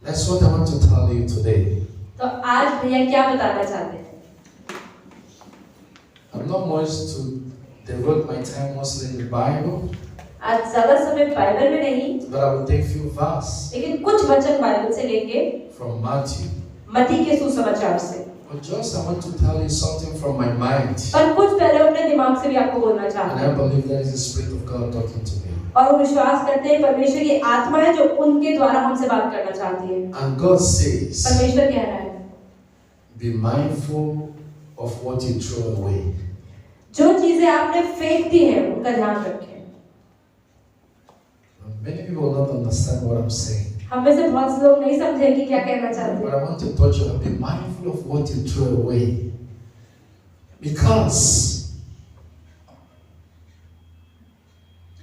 That's what I want to tell you today. तो आज भैया क्या बताना चाहते हैं? I'm not much to devote my time mostly in the Bible, आज ज्यादा समय बाइबल में नहीं, but I will take few verses लेकिन कुछ वचन बाइबल से लेके from Matthew. मत्ती के सुसमाचार से। But just I want to tell you something from my mind, पर कुछ पहले अपने दिमाग से भी आपको बोलना and चाहते I हैं। believe that is the Spirit of God talking to me. और वो विश्वास करते हैं परमेश्वर की आत्मा है जो उनके द्वारा हमसे बात करना चाहती है। And God says, परमेश्वर कह रहा है, be mindful of what you throw away. जो चीजें आपने फेंक दी हैं उनका ध्यान रखें। Many people will not understand what I'm saying, हम में से बहुत से लोग नहीं समझे कि क्या कहना चाहते but हैं। I want to touch you. Be mindful of what you throw away, because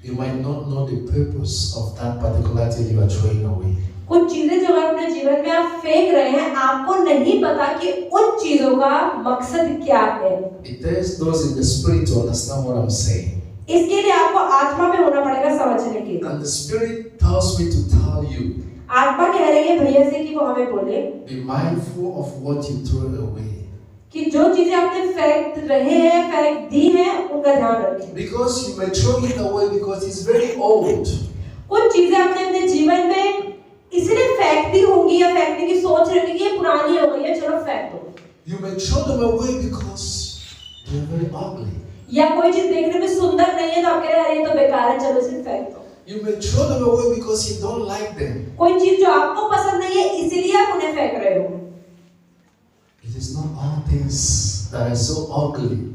you might not know the purpose of that particular thing you are throwing away. कुछ चीजें जो अपने जीवन में आप फेंक रहे हैं, आपको नहीं पता कि उन चीजों का मकसद क्या है। It takes those in the spirit to understand what I'm saying. इसके लिए आपको आत्मा में होना पड़ेगा समझने के लिए। And the spirit tells me to tell you, आत्मा कह रही है भैया से कि वो हमें बोले be mindful of what you throw away. कि जो चीजें आपने फेंक रहे हैं, फेंक दी हैं, उनका ध्यान रखें। Because you may throw it away because it's very old. कुछ चीजें आपने अपने जीवन में इसलिए फेंक दी होंगी या फेंकने की सोच रही होंगी कि ये पुरानी हो गई है, चलो फेंक दो। You may throw them away because they're very ugly. या कोई चीज देखने में सुंदर नहीं है तो आप कह रहे हैं ये तो बेकार है, चलो इसे फेंक दो। You may throw them away because you don't like them. कोई चीज जो आपको पसंद नहीं है इसीलिए आप उन्हें फेंक रहे हो। It is not all things that are so ugly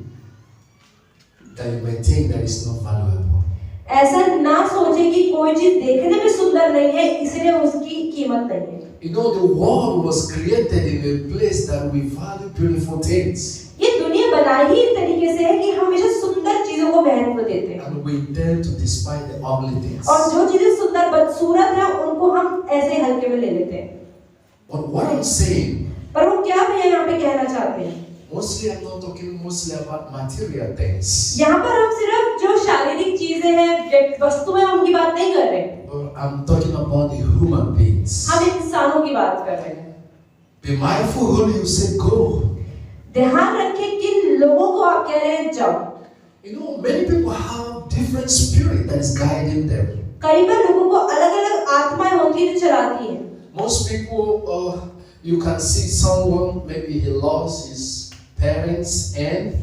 that you may think that it's not valuable. ऐसा ना सोचे कि कोई चीज देखने में सुंदर नहीं है इसलिए उसकी कीमत नहीं है। You know, the world was created in a place that we value beautiful things. ये दुनिया बनाई ही इस तरीके से है कि हम हमेशा सुंदर चीजों को महत्व देते हैं And we tend to despise the ugly things. और जो चीजें सुंदर बदसूरत है उनको हम ऐसे हल्के में ले लेते हैं। But what I'm saying, पर वो क्या भैया यहाँ पे कहना चाहते हैं? mostly I'm not talking mostly about material things. यहाँ पर हम सिर्फ जो शारीरिक चीजें हैं, वस्तुएं, उनकी बात नहीं कर रहे, But I'm talking about the human beings. हम इंसानों की बात कर रहे हैं। Be mindful who you say go. ध्यान रखें किन लोगों को आप कह रहे हैं जाओ। You know, many people have different spirit that is guiding them. कई बार लोगों को अलग-अलग आत्माएं होती है जो चलाती हैं। Most people, you can see someone, maybe he lost his parents, and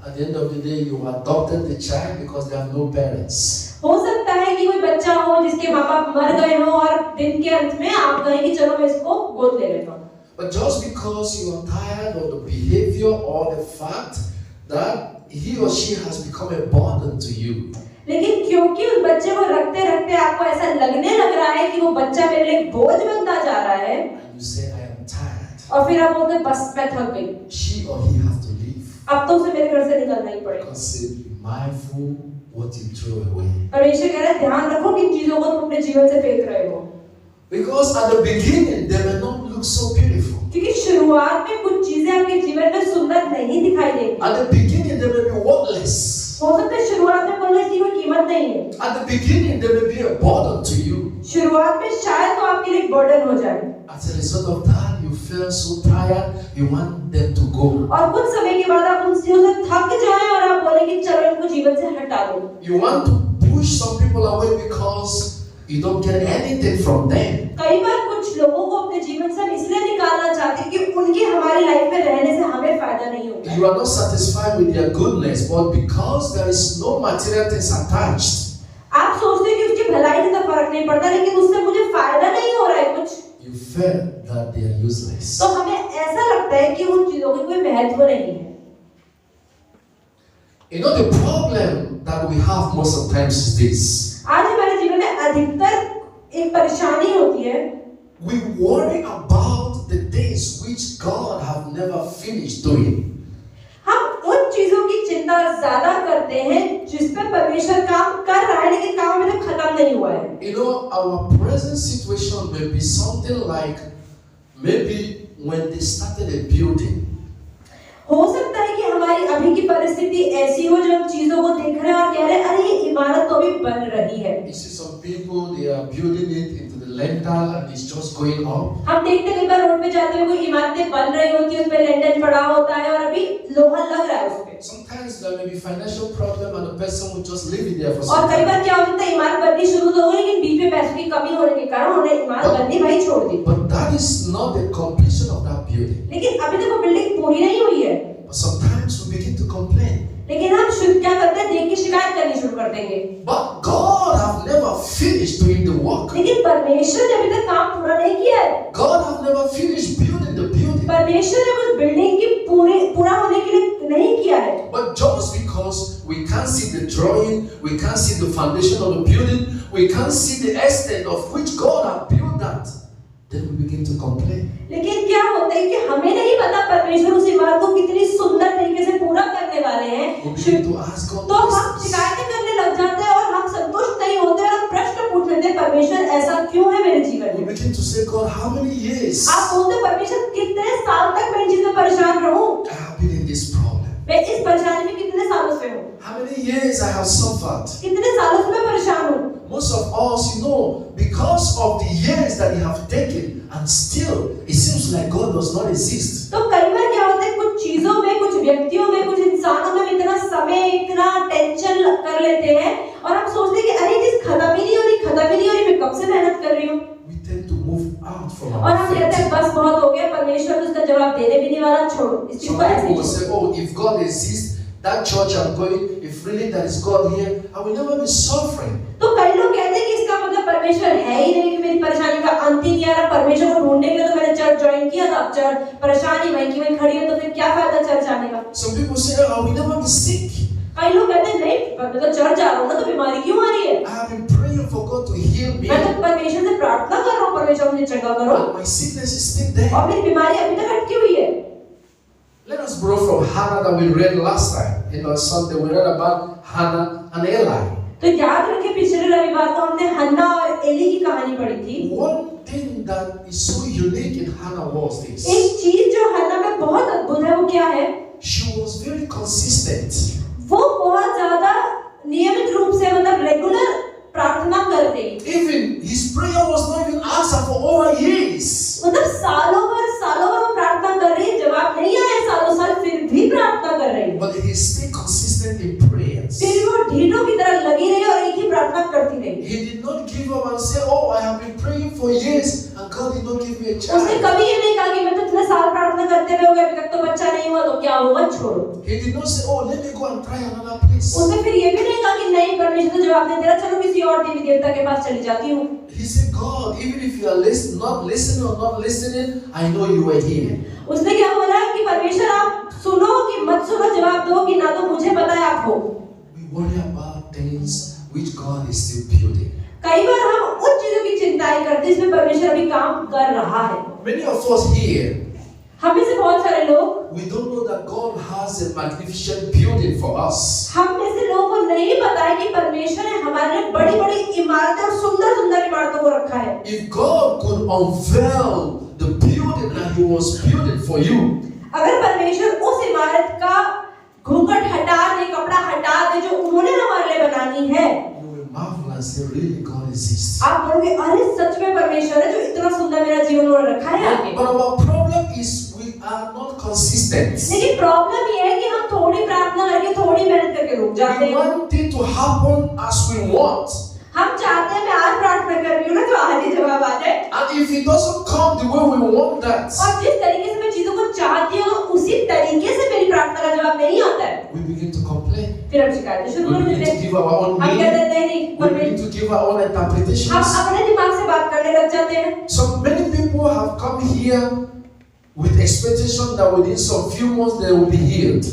at the end of the day, you adopted the child because they have no parents. हो सकता है कि कोई बच्चा हो जिसके माँ बाप मर गए हो और दिन के अंत में आप कहें कि चलो मैं इसको गोद ले लेता हूँ। But just because you are tired of the behavior or the fact that he or she has become a burden to you. लेकिन क्योंकि उस बच्चे को रखते रखते आपको ऐसा लगने लग रहा है कि वो बच्चा मेरे लिए बोझ बनता जा रहा है, And you say, I am tired. और फिर आप बोलते हैं बस मैं थक गई, She or he have to leave. अब तो उसे मेरे घर से निकलना ही पड़ेगा। God said, be mindful what you throw away. परमेश्वर कह रहा है ध्यान रखो किन चीजों को तुम अपने जीवन से फेंक रहे हो, Because at the beginning, they may not look so beautiful. क्योंकि शुरुआत में कुछ चीजें आपके जीवन में सुंदर नहीं दिखाई देंगी। At the beginning, they may be worthless. हो सकता है शुरुआत में बोलने की कोई कीमत नहीं है, At the beginning, they may be a burden to you. शुरुआत में शायद तो आपके लिए बर्डन हो जाए, As a result of that, you feel so tired, you want them to go. और कुछ समय के बाद आप उन चीजों से थक जाएं और आप बोले कि चलो इनको जीवन से हटा दो। You want to push some people away because you don't get anything from them. कई बार कुछ लोगों को अपने जीवन से हम इसलिए निकालना चाहते हैं कि उनकी हमारी लाइफ में रहने से हमें फायदा नहीं होता। You are not satisfied with their goodness, but because there is no material things attached, आप सोचते हैं कि उसकी भलाई से तो फर्क नहीं पड़ता, लेकिन उससे मुझे फायदा नहीं हो रहा है कुछ, you feel that they are useless. तो हमें ऐसा लगता है कि उन चीजों का कोई महत्व नहीं है। You know, the problem that we have most of the times is this. आज हमारे जीवन में अधिकतर एक परेशानी होती है, We worry about the things which God have never finished doing. हम उन चीजों की चिंता ज्यादा करते हैं जिस पे परमेश्वर काम कर रहा है लेकिन काम अभी तक खत्म नहीं हुआ है। You know, our present situation may be something like maybe when they started a building. हो सकता है कि हमारी अभी की परिस्थिति ऐसी हो जो हम चीजों को देख रहे हैं और कह रहे हैं अरे ये इमारत तो अभी बन रही है। You see some people, they are building it into the lintel and it's just going up. हम देखते हैं कई बार रोड पे जाते हुए कोई इमारतें बन रही होती है, उस पे लेंटर पड़ा होता है और अभी लोहा लग रहा है उस पे। Sometimes there may be financial problem and the person will just leave it there for और some कई time. बार क्या होता है इमारत बननी शुरू तो हो गई लेकिन बीच में पैसों की कमी होने के कारण उन्हें इमारत बननी वही छोड़ दी। But that is not the completion of that building. लेकिन अभी तक वो बिल्डिंग पूरी नहीं हुई है। But sometimes we begin to complain. लेकिन हम शुद्ध क्या करते हैं, देख के शिकायत करनी शुरू कर देंगे। But God have never finished doing the work. लेकिन परमेश्वर ने अभी तक काम पूरा नहीं किया है। God have never finished building the building. परमेश्वर ने उस बिल्डिंग की पूरा होने के लिए नहीं किया है। But just because we can't see the drawing, we can't see the foundation of the building, we can't see the extent of which God have built that, then we begin to complain. लेकिन क्या होता है कि हमें नहीं पता परमेश्वर उस इमारत को कितनी सुंदर तरीके से पूरा करने वाले हैं, We begin to ask God तो हम questions. शिकायतें करने लग जाते हैं और हम संतुष्ट नहीं होते और हम प्रश्न पूछ लेते हैं परमेश्वर ऐसा क्यों है मेरे जीवन We में। begin to say, God, how many years आप बोलते परमेश्वर कितने साल तक मैं इन चीजों में परेशान रहूं, I have been in this problem? मैं इस परेशानी में कितने सालों से हूँ, How many years I have suffered? कितने सालों से मैं परेशान हूँ। Most of us, because of the years that you have taken, and still it seems like God does not exist. तो कई बार क्या होता है कुछ चीजों में, कुछ व्यक्तियों में, कुछ इंसानों में इतना समय, इतना टेंशन कर लेते हैं और हम सोचते हैं कि अरे चीज खत्म ही नहीं हो रही, मैं कब से मेहनत कर रही हूँ। We tend to move out from और our हम कहते हैं faith. बस बहुत हो गया, परमेश्वर तो उसका जवाब देने भी नहीं वाला, छोड़ो इस चीज Some को ऐसे people ही will छोड़ो। say, oh, if God exists, that church I'm going, if really there is God here, I will never be suffering. तो कई लोग कहते हैं कि इसका मतलब परमेश्वर है ही नहीं, कि मेरी परेशानी का अंत ही नहीं आ रहा, परमेश्वर को ढूंढने के लिए तो मैंने चर्च ज्वाइन किया था, अब चर्च परेशानी वहीं की वहीं खड़ी है, तो फिर क्या फायदा चर्च आने का। Some people say, oh, I will never be sick. कई लोग कहते हैं नहीं, मैं तो चर्च जा रहा हूँ ना, तो बीमारी क्यों आ रही है। I have been praying for God to heal me, मैं तो परमेश्वर से प्रार्थना कर रहा हूँ, परमेश्वर मुझे चंगा करो, and my sickness is still there. और मेरी बीमारी अभी तक अटकी हुई है। Let us borrow from Hannah that we read last time. On Sunday we read about Hannah and Eli. तो याद रखिए पिछले रविवार को हमने हन्ना और एली की कहानी पढ़ी थी। One thing that is so unique in Hannah was this. एक चीज जो हन्ना में बहुत अद्भुत है वो क्या है, She was very consistent. वो बहुत ज्यादा नियमित रूप से मतलब रेगुलर प्रार्थना कर रही। Even his prayer was not even answered for over years. मतलब सालों भर वो प्रार्थना कर रही है, जवाब नहीं आया सालों साल, फिर भी प्रार्थना कर रही है। But he stayed consistent in prayers. फिर वो ढीठों की तरह लगी रही और एक ही प्रार्थना करती रही। He did not give up and say, oh, I have been praying for years and God did not give me a उसने child. कभी ये नहीं कहा कि मैं तो इतने साल प्रार्थना करते रहे हो गए, अभी तक तो बच्चा नहीं हुआ, तो क्या हुआ, छोड़ो। He did not say, oh, let me go and try another place. उसने फिर ये भी नहीं कहा कि नहीं परमेश्वर तो जवाब नहीं दे रहा, चलो किसी और देवी देवता के पास चली जाती हूँ। He said, God, even if you are not listening or not listening, I know you were here. उसने क्या बोला कि परमेश्वर आप सुनो कि मत सुनो, जवाब दो कि ना, तो मुझे पता है आप हो। We worry about things which God is still building. कई बार हम उन चीजों की चिंताएं करते हैं जिसमें परमेश्वर अभी काम कर रहा है। Many of us here, हम में से बहुत सारे लोग, we don't know that God has a magnificent building for us. हम में से लोगों को नहीं पता है कि परमेश्वर ने हमारे लिए बड़ी बड़ी इमारतें और सुंदर सुंदर इमारतों को रखा है। If God could unveil the building that He was building for you, अगर परमेश्वर उस इमारत का घूंघट हटा दे, कपड़ा हटा दे जो उन्होंने हमारे लिए बनानी है, you will marvel and say, really, God exists. आप बोलोगे अरे सच में परमेश्वर है जो इतना सुंदर मेरा जीवन उन्होंने रखा है आगे। But our problem is we are not consistent. लेकिन प्रॉब्लम ये है कि हम थोड़ी प्रार्थना करके, थोड़ी मेहनत करके रुक जाते We हैं। want it to happen as we want. हम चाहते हैं मैं आज प्रार्थना कर रही हूँ ना, तो आज ही जवाब आ जाए, And if it doesn't come the way we want that, और जिस तरीके से मैं चीजों को चाहती हूँ उसी तरीके से मेरी प्रार्थना का जवाब नहीं आता है, we begin to complain. फिर हम शिकायतें शुरू We कर begin देते to हैं। give our own हम meaning. कहते हैं नहीं, We begin to give our own हम interpretations. अपने दिमाग से बात करने लग जाते हैं। So many people have come here with expectation that within some few months they will be healed.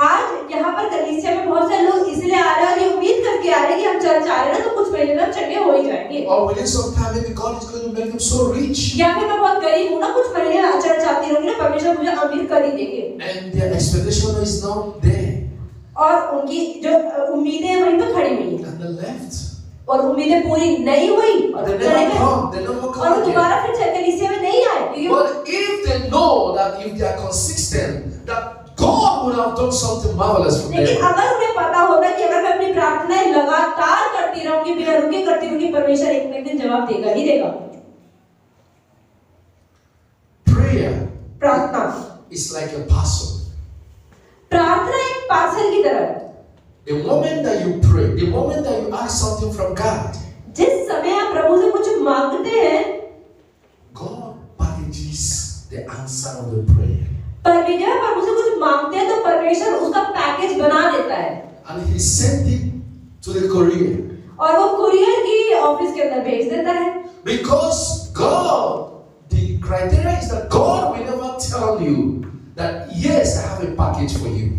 आज यहाँ पर कलीसिया में बहुत सारे लोग इसलिए आ रहे हैं और ये उम्मीद करके आ रहे हैं कि हम चर्च आ रहे हैं ना, तो कुछ महीने में हम चंगे हो ही जाएंगे, Or within some time maybe God is going to make them so rich. या फिर मैं बहुत गरीब हूँ ना, कुछ महीने में चर्च आती रहूंगी ना, परमेश्वर मुझे अमीर कर ही देंगे, And their expectation is not there. और उनकी जो उम्मीदें वहीं पे खड़ी हुई हैं, And they left. और उम्मीदें पूरी नहीं हुई और They चले never गए, come. They never और come वो again. दोबारा फिर कलीसिया में नहीं आए, क्योंकि But if they know that if they are consistent, that God would have done something marvelous for लेकिन them. अगर उन्हें पता होता कि अगर मैं अपनी प्रार्थनाएं लगातार करती रहूंगी, बिना रुके करती रहूंगी, परमेश्वर एक ना एक दिन जवाब देगा ही देगा। prayer प्रार्थना is like a parcel. प्रार्थना एक पार्सल की तरह है। The moment that you pray, the moment that you ask something from God, जिस समय आप प्रभु से कुछ मांगते हैं, God packages the answer of the prayer. परमेश्वर प्रभु से कुछ मांगते हैं तो परमेश्वर उसका पैकेज बना देता है And He sent it to the courier. और वो कुरियर की ऑफिस के अंदर भेज देता है। Because God, the criteria is that God will never tell you that yes, I have a package for you.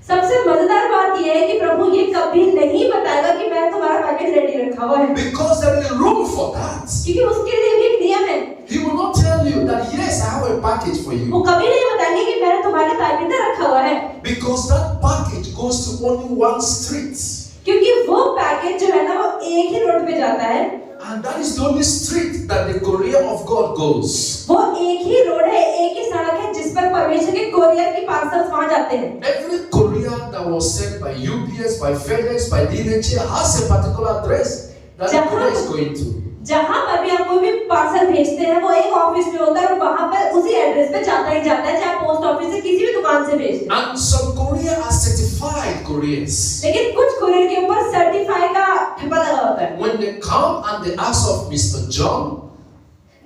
सबसे मजेदार बात यह है कि प्रभु ये कभी नहीं बताएगा कि मैं तुम्हारा पैकेज रेडी रखा हुआ है, Because there is a rule for that. क्योंकि उसके लिए भी एक नियम है। He will not tell you that yes, I have a package for वो you. कभी नहीं बताएंगे कि मैंने तुम्हारे लिए पैकेज ना रखा हुआ है, Because that package goes to only one street. क्योंकि वो पैकेज जो है ना वो एक ही रोड पे जाता है And that is the only street that the courier of God goes. वो एक ही रोड है, एक ही सड़क है जिस पर परमेश्वर के कोरियर की पार्सल्स वहां जाते हैं। Every courier that was sent by UPS, by FedEx, by DHL has a particular address that the courier is going to. जहां पर भी आप कोई भी पार्सल भेजते हैं वो एक ऑफिस में होता है और वहां पर उसी एड्रेस पे जाता ही जाता है, चाहे पोस्ट ऑफिस से किसी भी दुकान से भेजते हैं। And some courier are certified couriers. लेकिन कुछ कुरियर के ऊपर सर्टिफाई का ठप्पा लगा होता है। When they come and they ask of Mr. John,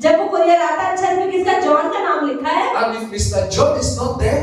जब वो कुरियर आता है, अच्छा इसमें किसका जॉन का नाम लिखा है, and if Mr. John is not there,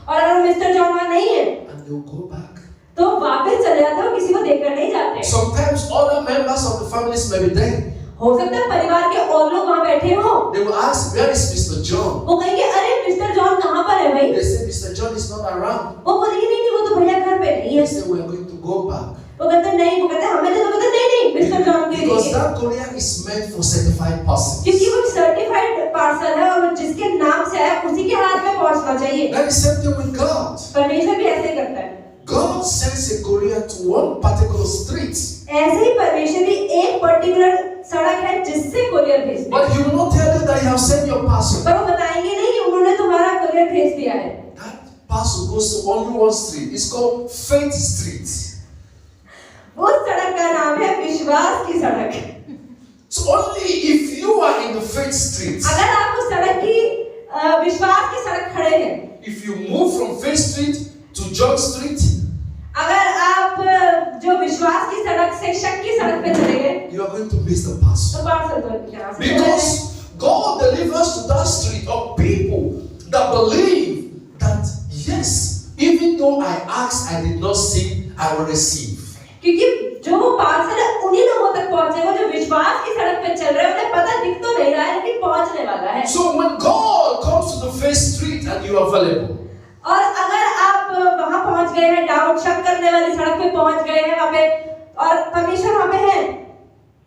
और अगर मिस्टर जॉन वहां नहीं है and they'll go back. तो वापस चले जाते हैं, किसी को देकर नहीं जाते। Sometimes other members of the families may be there. हो सकता है परिवार के और लोग वहां बैठे हो, They will ask, where is Mr. John? वो कहेंगे अरे मिस्टर जॉन कहाँ पर है भाई? They say, Mr. John is not around. वो बोलेंगे नहीं वो तो भैया घर पे नहीं है। They say, we are going to go back. वो कहते नहीं, वो कहते हमें तो कहते नहीं मिस्टर जॉन के Because लिए, that courier is meant for certified persons. क्योंकि वो सर्टिफाइड पार्सल है और जिसके नाम से आया उसी के हाथ में पहुंचना चाहिए। That is same thing with God. परमेश्वर भी ऐसे करता है। God sends a courier to one particular street, ऐसे ही परमेश्वर भी एक पर्टिकुलर सड़क है जिससे कुरियर भेजते हैं, but He will not tell you that He has sent your parcel. पर वो बताएंगे नहीं कि उन्होंने तुम्हारा कुरियर भेज दिया है। That parcel goes to only one street. It's called Faith Street. वो सड़क का नाम है विश्वास की सड़क। So only if you are in the Faith Street, अगर आप उस सड़क की विश्वास की सड़क खड़े हैं, if you move from Faith Street to John Street, अगर आप जो विश्वास की सड़क से शक की सड़क पे चले गए you are going to miss the parcel. तो पार्सल तो यहाँ से Because God delivers to that street of people that believe that yes, even though I asked, I did not see, I will receive. क्योंकि जो वो parcel है उन्हीं लोगों तक पहुंचेगा जो विश्वास की सड़क पे चल रहे हैं, उन्हें पता दिख तो नहीं रहा है लेकिन पहुंचने वाला है। So when God comes to the Faith Street and you are available, और अगर आप वहां पहुंच गए हैं, डाउट शक करने वाली सड़क पे पहुंच गए हैं वहां पे और परमेश्वर वहां पे है,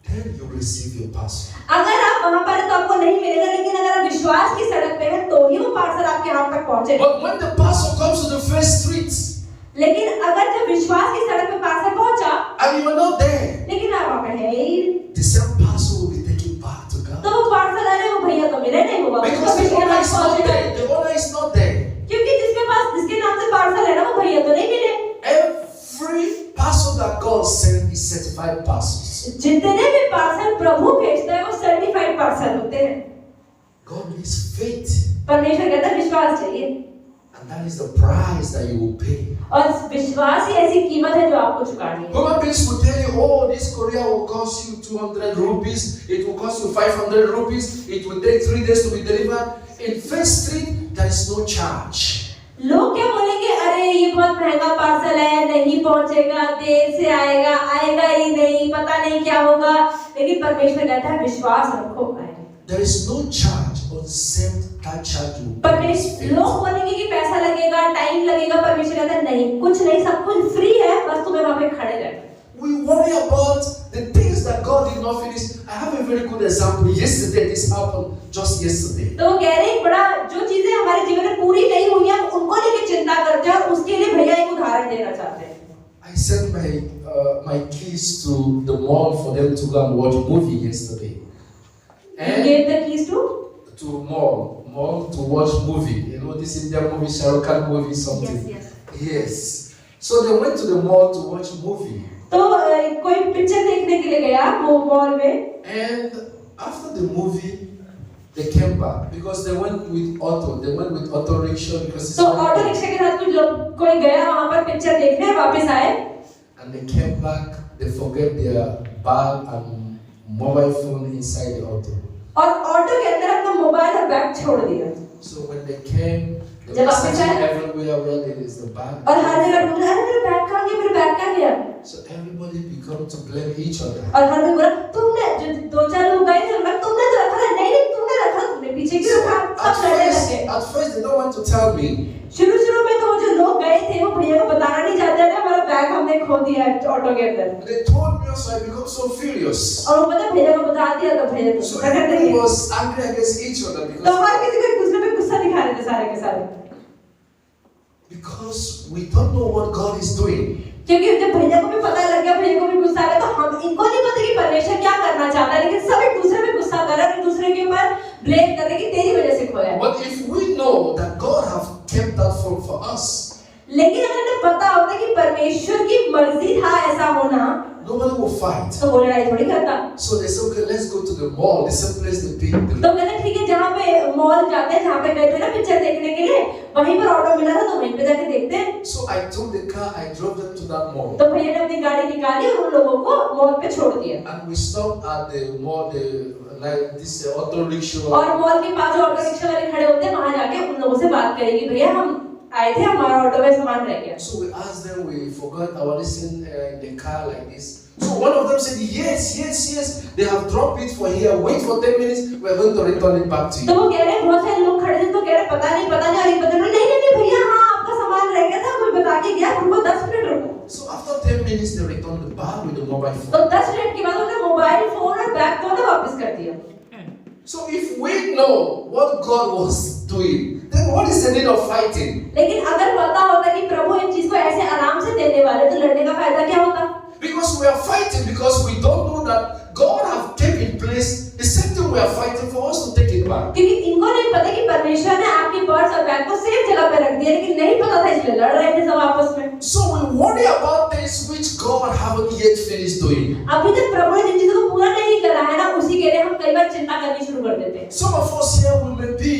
then you receive your parcel. अगर आप वहां पर हैं तो आपको नहीं मिलेगा, लेकिन अगर आप विश्वास की सड़क पे हैं तो ही वो पार्सल आपके हाथ तक पहुंचे। But when the parcel comes to the Faith Street लेकिन अगर जब विश्वास की सड़क पे पार्सल पहुंचा and you are not there, लेकिन आप वहां पे है ही नहीं, the same parcel will be taken back to God. तो वो पार्सल अरे वो भैया तो मिले नहीं होगा, Because the owner is not there. The owner is not there. क्योंकि जिसके पास जिसके नाम से पार्सल है ना वो भैया तो नहीं मिले। Every parcel that God sends is certified parcels. जितने भी पार्सल प्रभु भेजता है वो सर्टिफाइड पार्सल होते हैं। God needs faith, परमेश्वर कहता है विश्वास चाहिए, and that is the price that you will pay. और विश्वास ही ऐसी कीमत है जो आपको चुकानी है। Human beings will tell you, oh, this courier will cost you 200 rupees, it will cost you 500 rupees, it will take 3 days to be delivered. In Faith Street, there is no charge. लोग क्या बोलेंगे, अरे ये बहुत महंगा parcel है, नहीं पहुंचेगा, देर से आएगा, आएगा ही नहीं, पता नहीं क्या होगा, लेकिन परमेश्वर कहता है विश्वास रखो आएगा। There is no charge except that charge you pay. परमेश्वर लोग बोलेंगे कि पैसा लगेगा, टाइम लगेगा, परमेश्वर कहता है नहीं, कुछ नहीं, सब कुछ फ्री है, बस तुम्हें वहां पे खड़े रहना। We worry about the things that God did not finish. I have a very good example. Yesterday, this happened just yesterday. तो वो कह रहे हैं बड़ा जो चीजें हमारे जीवन में पूरी नहीं हुई हैं उनको लेके चिंता करते हैं और उसके लिए भैया एक उदाहरण देना चाहते हैं। I sent my kids to the mall for them to go and watch a movie yesterday. You gave the keys to mall to watch movie. You know this Indian movie, Shah Rukh Khan movie, something. Yes. So they went to the mall to watch a movie. तो कोई picture देखने के लिए गया वो mall में। And after the movie, They came back because they went with auto. They went with auto rickshaw because it's तो auto rickshaw के साथ कुछ लोग कोई गया वहां पर पिक्चर देखने, वापस आए and they came back. They forget their bag and mobile phone inside the auto. और ऑटो के अंदर अपना मोबाइल और बैग छोड़ दिया। So when they came, they जब were वापस searching आए everywhere where there is the bag. और हर जगह ढूंढ रहे, अरे मेरा बैग कहाँ गया, मेरा बैग कहाँ गया। So everybody began to blame each other. और हर कोई बोला तुमने, जो दो चार लोग गए थे उन्होंने तुमने तो रखा था, नहीं नहीं तुमने रखा, तुमने पीछे क्यों रखा, सब लड़ने लगे। At first they don't want to tell me. शुरू में तो जो लोग गए थे वो भैया को बताना नहीं चाहते थे हमारा बैग हमने खो दिया है ऑटो के अंदर। They told me, so I became so furious. और वो पता भैया को बता दिया तो भैया को So क्या करते everybody थे, was angry against each other तो हर किसी को एक दूसरे पे गुस्सा दिखा रहे थे सारे के सारे, because we don't know what God is doing. क्योंकि जब भैया को भी पता लग गया, भैया को भी गुस्सा आ गया, तो हम इनको नहीं पता कि परमेश्वर क्या करना चाहता है, लेकिन सब एक दूसरे पे गुस्सा कर रहे हैं, एक दूसरे के ऊपर ब्लेम कर रहे हैं कि तेरी वजह से खोया है। But if we know that God have kept that phone for us, लेकिन अगर हमें पता होता कि परमेश्वर की मर्जी था ऐसा होना, nobody will fight. तो वो लड़ाई थोड़ी करता। So they say, okay, let's go to the mall. The same place they pay. तो कहते ठीक है, जहाँ पे मॉल जाते हैं, जहाँ पे गए थे ना पिक्चर देखने के लिए, वहीं पर ऑटो मिला था तो वहीं पे जाके देखते हैं। So I took the car, I drove them to that mall. तो भैया ने अपनी गाड़ी निकाली और उन लोगों को मॉल पे छोड़ दिया। And we stopped at the mall, like this auto rickshaw. और मॉल के पास जो ऑटो रिक्शा वाले खड़े होते हैं, वहाँ जाके उन लोगों से बात करेगी, भैया हम आए थे, हमारा ऑटो में सामान रह गया। So we asked them, we forgot our listen in the car like this. So one of them said, yes, they have dropped it for here. Wait for 10 minutes, we are going to return it back to you. तो वो कह रहे हैं, बहुत सारे लोग खड़े थे तो कह रहे पता नहीं, और एक बंदे बोले नहीं भैया, हाँ आपका सामान रह गया था, कोई बता के गया, हमको 10 मिनट रुको। So after 10 minutes, they returned the bag with the mobile phone. तो 10 मिनट के बाद उन्होंने मोबाइल फोन और बैग दोनों वापस कर दिया। So if we know what God was doing, then what is the need of fighting? लेकिन अगर पता होता कि प्रभु इन चीज को ऐसे आराम से देने वाले, तो लड़ने का फायदा क्या होता? Because we are fighting because we don't know that God have kept in place the same thing we are fighting for us to take it back. क्योंकि इनको नहीं पता कि परमेश्वर ने आपकी पर्स और बैग को सेफ जगह पे रख दिया, लेकिन नहीं पता था इसलिए लड़ रहे थे सब आपस में। So we worry about things which God haven't yet finished doing. अभी तक प्रभु ने जिन चीजों को पूरा नहीं करा है ना, उसी के लिए हम कई बार चिंता करनी शुरू कर देते हैं। Some of us here we may be,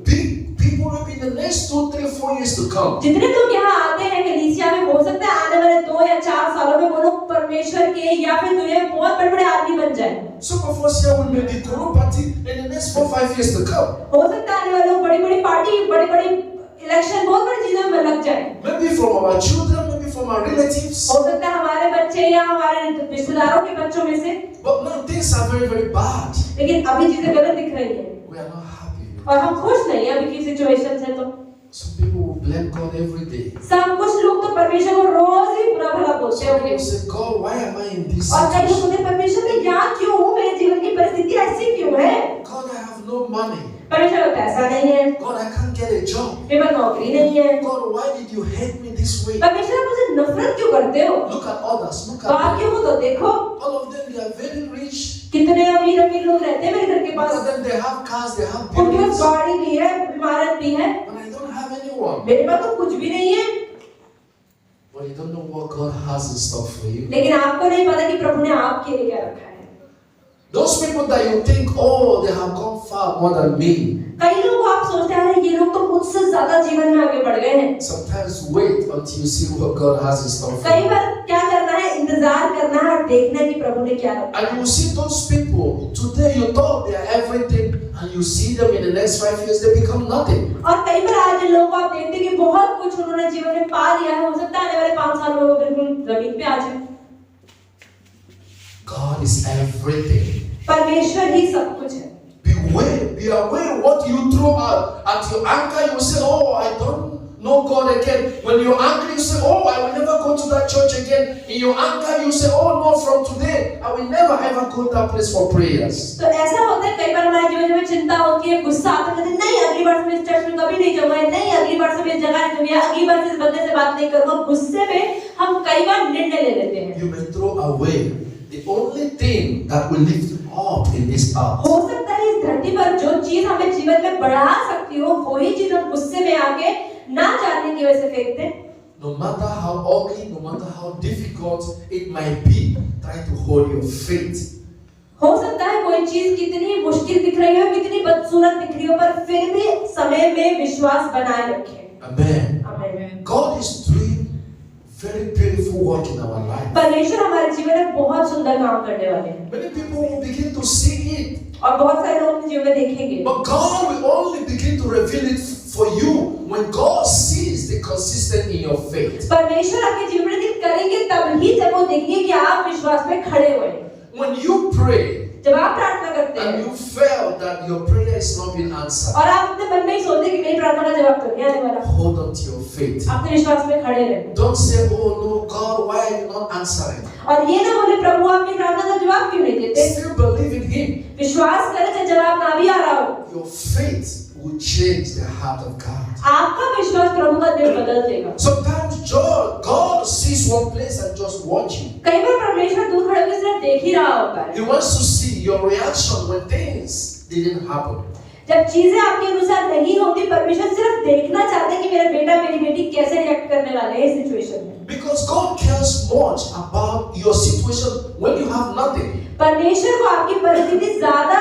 big people maybe in the next 2, 3, 4 years to come. जितने लोग यहाँ आते हैं कलीसिया में, हो सकता है आने वाले 2 या 4 सालों में वो लोग परमेश्वर के या फिर दुनिया में बहुत बड़े-बड़े आदमी बन जाएं। Some of us here we may be Party in the next 4, 5 years to come. हो सकता है आने वाले लोग बड़ी-बड़ी पार्टी, बड़ी-बड़ी इलेक्शन, बहुत बड़ी चीजों में लग जाएं। Maybe from our children, maybe from our relatives. हो सकता है हमारे बच्चे या हमारे रिश्तेदारों के बच्चों में से। But now things are very, very bad. लेकिन अभी चीजें गलत दिख रही हैं We are not happy. और हम खुश नहीं हैं अभी की सिचुएशन से। तो Some people will blame God every day. सब कुछ लोग तो परमेश्वर को रोज ही बुरा भला बोलते Some होंगे, people say, God, why am I in this और कई लोग situation? बोलते हैं परमेश्वर मैं यहाँ क्यों हूँ, मेरे जीवन की परिस्थिति ऐसी क्यों है। God, I have no money. परमेश्वर का पैसा नहीं है, God, I can't get a job. मेरे पास नौकरी नहीं है। God, why did you hate me this way? परमेश्वर आप मुझसे नफरत क्यों करते हो? Look at others. Look तो आप at them. क्यों हो तो देखो, All of them, they are very rich. कितने अमीर लोग रहते हैं मेरे घर के Look pass, at them, they have cars, they have उनके पास buildings. गाड़ी भी है, इमारत भी है, But I don't have anyone. मेरे पास तो कुछ भी नहीं है। But you don't know what God has in store for you. लेकिन आपको नहीं पता कि प्रभु ने आपके लिए क्या रखा है। Those people that you think, oh, they have gone far more than me. कई लोगों को आप सोचते हैं ये लोग तो मुझसे ज्यादा जीवन में आगे बढ़ गए हैं। Sometimes wait until you see what God has in store for कई you. बार क्या करना है, इंतजार करना है और देखना है कि प्रभु ने क्या रखा है। And you see those people, today you thought they are everything, and you see them in the next 5 years, they become nothing. और कई बार आज इन लोगों को आप देखते हैं कि बहुत कुछ उन्होंने जीवन में पा लिया है, हो सकता है आने वाले 5 साल में वो बिल्कुल जमीन पे आ जाए। God is everything. परमेश्वर ही सब कुछ है। Be aware what you throw out. At your anger, you say, oh, I don't know God again. When you're angry, you say, oh, I will never go to that church again. In your anger, you say, oh, no, from today, I will never ever go to that place for prayers. तो ऐसा होता है कई बार हमारे जीवन में चिंता होती है, गुस्सा आता है, कहते हैं नहीं अगली बार से मैं इस चर्च में कभी नहीं जाऊंगा, नहीं अगली बार से मैं इस जगह नहीं जाऊंगा, अगली बार से इस बंदे से बात नहीं करूंगा। गुस्से में हम कई बार निर्णय ले लेते हैं। You may throw away the only thing that will lift you up in this earth. हो सकता है इस धरती पर जो चीज हमें जीवन में बढ़ा सकती हो, वही चीज हम गुस्से में आके ना जानने की वजह से फेंक दें। No matter how ugly, no matter how difficult it might be, try to hold your faith. हो सकता है कोई चीज कितनी मुश्किल दिख रही हो, कितनी बदसूरत दिख रही हो, पर फिर भी समय में विश्वास बनाए रखें। Amen. आमीन। God is doing very beautiful work in our life. परमेश्वर हमारे जीवन में बहुत सुंदर काम करने वाले हैं Many people will begin to see it, और बहुत सारे लोग अपने जीवन में देखेंगे, but God will only begin to reveal it for you when God sees the consistency in your faith. परमेश्वर आपके जीवन में करेंगे तब ही जब वो देखेंगे कि आप विश्वास में खड़े हुए हैं। When you pray जब आप प्रार्थना करते and हैं you feel that your prayer is not being answered, और आप अपने मन में ही सोचते हैं कि मेरी प्रार्थना का जवाब तो नहीं आने वाला, hold on to your faith. अपने विश्वास में खड़े रहें Don't say, oh no, God, why are you not answering? और ये ना बोले प्रभु आप मेरी प्रार्थना का जवाब क्यों नहीं देते। Still believe in Him. विश्वास करें चाहे जवाब ना भी आ रहा हो, Your faith will change the heart of God. आपका विश्वास प्रभु का दिल बदल देगा। Sometimes God sees one place and just watching. कई बार परमेश्वर दूर खड़े होकर सिर्फ देख ही रहा होता है। He wants to see your reaction when things didn't happen. जब चीजें आपके अनुसार नहीं होती, परमेश्वर सिर्फ देखना चाहते हैं कि मेरा बेटा मेरी बेटी कैसे रिएक्ट करने वाले हैं इस सिचुएशन में। Because God cares much about your situation when you have nothing. परमेश्वर को आपकी परिस्थिति ज्यादा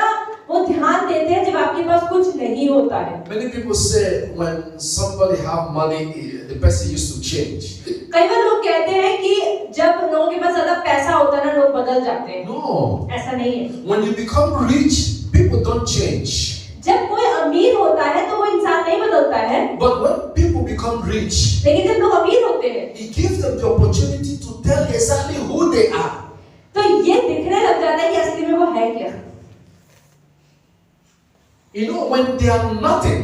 वो ध्यान देते हैं जब आपके पास कुछ नहीं होता है। Many people say when somebody have money, the person used to change. कई बार लोग कहते हैं कि जब लोगों के पास ज्यादा पैसा होता है ना, लोग बदल जाते हैं। No. ऐसा नहीं है। When you become rich, people don't change. जब कोई अमीर होता है तो वो इंसान नहीं बदलता है। But when people become rich, लेकिन जब लोग अमीर होते हैं, He gives them the opportunity to tell exactly who they are. तो ये दिखने लग जाता है कि असली में वो है क्या। You know, when they are nothing,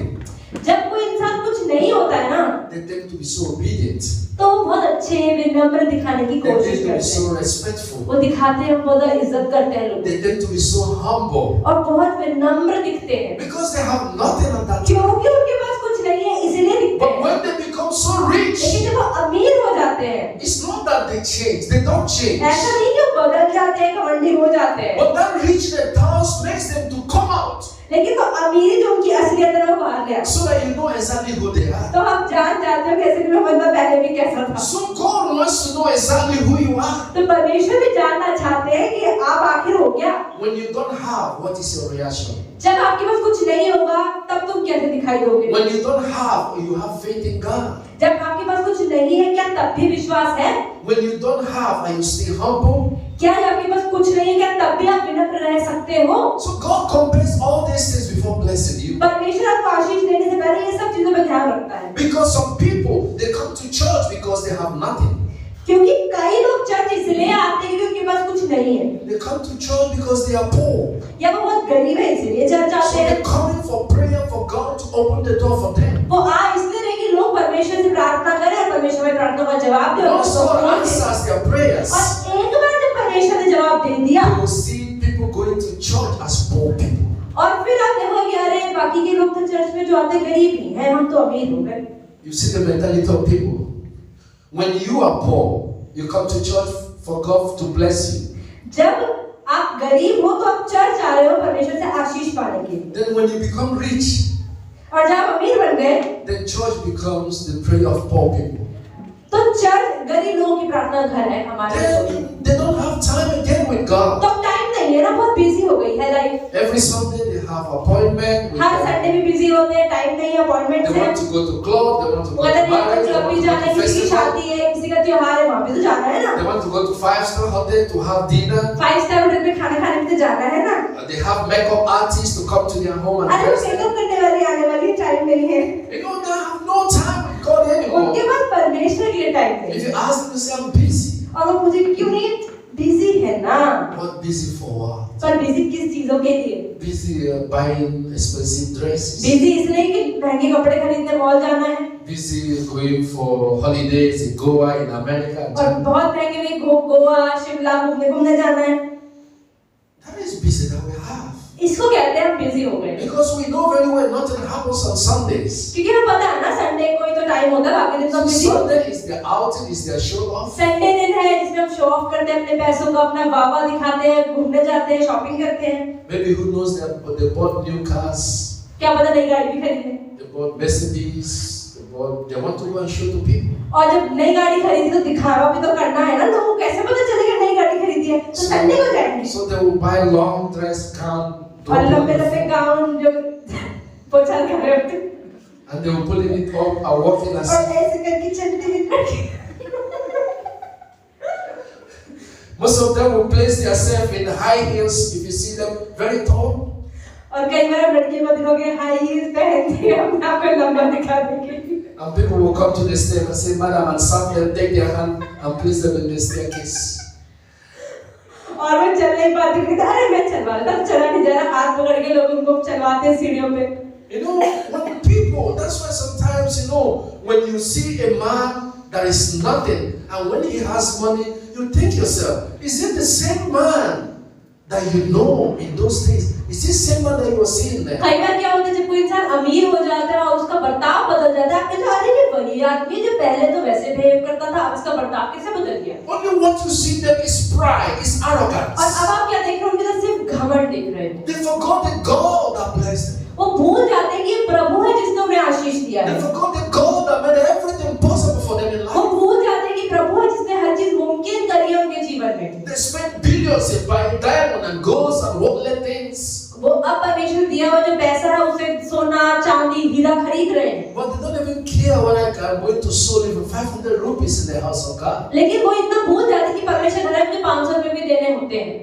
जब कोई इंसान कुछ नहीं होता है ना, they tend to be so obedient. तो वो बहुत अच्छे विनम्र दिखाने की They कोशिश tend to be करते so हैं। respectful. वो दिखाते हैं, बहुत इज्जत करते हैं लोग They tend to be so humble. और बहुत विनम्र दिखते हैं Because they have nothing at that time. क्योंकि उनके पास कुछ नहीं है, इसीलिए दिखते But हैं। when they become so rich, लेकिन जब वो अमीर हो जाते हैं, it's not that they change. They don't change. ऐसा नहीं कि वो बदल जाते हैं, घमंडी हो जाते हैं, But that richness thus makes them to come out लेकिन वो अमीरी जो उनकी असलियत है वो बाहर ले आते so that you know exactly who they are. हैं। तो आप जान जाते हो कैसे कि वो बंदा पहले भी कैसा था। So God wants to know exactly who you are. तो परमेश्वर भी जानना चाहते हैं कि आप आखिर हो क्या। When you don't have, what is your reaction? जब आपके पास कुछ नहीं होगा तब तुम कैसे दिखाई दोगे। When you don't have, you have faith in God. जब आपके पास कुछ नहीं है क्या तब भी विश्वास है। When you don't have, are you still humble? क्या आपके पास कुछ नहीं है क्या तब भी आप विनम्र रह सकते हो। So God compares all these things before blessing you. परमेश्वर आपको आशीष देने से पहले ये सब चीजों पर ध्यान रखता है। Because some people, they come to church because they have nothing. क्योंकि कई लोग चर्च इसलिए आते हैं क्योंकि उनके पास कुछ नहीं है, They come to church because they are poor. या वो बहुत गरीब है इसलिए चर्च So आते हैं। they're coming for prayer for God to open the door for them. वो आ इसलिए नहीं कि लोग परमेश्वर से प्रार्थना करें और परमेश्वर में प्रार्थना का जवाब दे और Once God answers their prayers, और एक बार जब परमेश्वर ने जवाब दे दिया you will see people going to church as poor people. और फिर आप देखोगे अरे बाकी के लोग तो चर्च में जो आते गरीब ही हैं, हम तो अमीर हो गए। You see the mentality of people. When you are poor, you come to church for God to bless you. जब आप गरीब हो तो आप चर्च आ रहे हो परमेश्वर से आशीष पाने के लिए, Then when you become rich, और जब आप अमीर बन गए then church becomes the prayer of poor people. तो चर्च गरीब लोगों की प्रार्थना घर है हमारे। Then they don't have time again with God. तो टाइम नहीं है ना, बहुत बिजी हो गई है life. Every Sunday they have appointment with her God. Sunday भी बिजी होते हैं, टाइम नहीं है, अपॉइंटमेंट They है। want to go to club, they want to go to मतलब marriage, they क्लब want भी to जाना go है, to किसी की festival. शादी है, किसी का त्योहार है, वहाँ भी तो जाना है ना। They want to go to 5-star hotel to have dinner. 5 star hotel में खाना खाने भी तो जाना है ना। They have makeup artists to come to their home and अरे वो dress them. मेकअप करने वाली आने वाली टाइम नहीं है, You know, they have no time with God anymore. उनके पास परमेश्वर के लिए टाइम If नहीं you है। ask them, they say, I'm busy. और वो मुझे क्यों नहीं, बिजी है ना। What busy for what? पर बिजी किस चीजों के लिए? Busy buying expensive dresses. Busy इसलिए कि महंगे कपड़े खरीदने मॉल जाना है Busy going for holidays in Goa, in America. और बहुत महंगे में गोवा शिमला घूमने जाना है। That is busy that we have. इसको कहते हैं हम बिजी हो गए, Because we know very well nothing happens on Sundays. क्योंकि हमें पता है ना संडे को ही तो टाइम होता है, बाकी दिन तो हम बिजी होते हैं। Sunday is their outing, is their show off. Sunday दिन है जिसमें हम शो ऑफ करते हैं अपने पैसों का, अपना वावा दिखाते हैं, घूमने जाते हैं, शॉपिंग करते हैं। Maybe who knows that they bought new cars, क्या पता नई गाड़ी भी खरीदे, they bought Mercedes, So, well, they want to go and show to people. और जब नई गाड़ी खरीदी तो दिखावा भी तो करना है ना, लोगों को कैसे पता चलेगा नई गाड़ी खरीदी है, तो संडे को जाएंगे। So they will buy long dress gown, और लंबे गाउन जो पोछा कर रहे होते, and they will pull it up and walking as और ऐसे करके चलते हैं। Most of them will place themselves in high heels. If you see them, very tall. और कई बार लड़कियों को दिखोगे हाई हील्स पहनती है अपने आप को लंबा दिखाने के लिए। And people will come to the step and say, "Madam," and some will take their hand and place them in the staircase. और वो चल नहीं पाते, कहते अरे मैं चलवा लेता, चला नहीं जा रहा, हाथ पकड़ के लोग उनको चलवाते हैं सीढ़ियों पे। You know, when people, that's why sometimes, when you see a man that is nothing, and when he has money, you think yourself, is it the same man that you know in those days? Is this same man that you were seeing there? कई बार क्या होता है, जब कोई इंसान अमीर हो जाता है और उसका बर्ताव बदल जाता है, आप कहते हो अरे ये वही आदमी जो पहले तो वैसे बिहेव करता था, अब इसका बर्ताव कैसे बदल गया? Only what you see them is pride, is arrogance. और अब आप क्या देख रहे हो, उनके अंदर सिर्फ घमंड दिख रहे हैं। They forgot the God that blessed them. वो भूल जाते हैं कि ये प्रभु है जिसने उन्हें आशीष दिया They है। forgot the God that made everything possible for them in वो life. भूल जाते हैं कि प्रभु है जिसने हर चीज मुमकिन करी है उनके जीवन में। They spent billions in buying diamond and gold and worldly things. वो अब परमेश्वर दिया हुआ जो पैसा है उसे सोना चांदी हीरा खरीद रहे हैं। But they don't even care when I'm going to sow even 500 rupees in the house of God. लेकिन वो इतना भूल जाते हैं कि परमेश्वर घर में मुझे 500 रुपए भी देने होते हैं।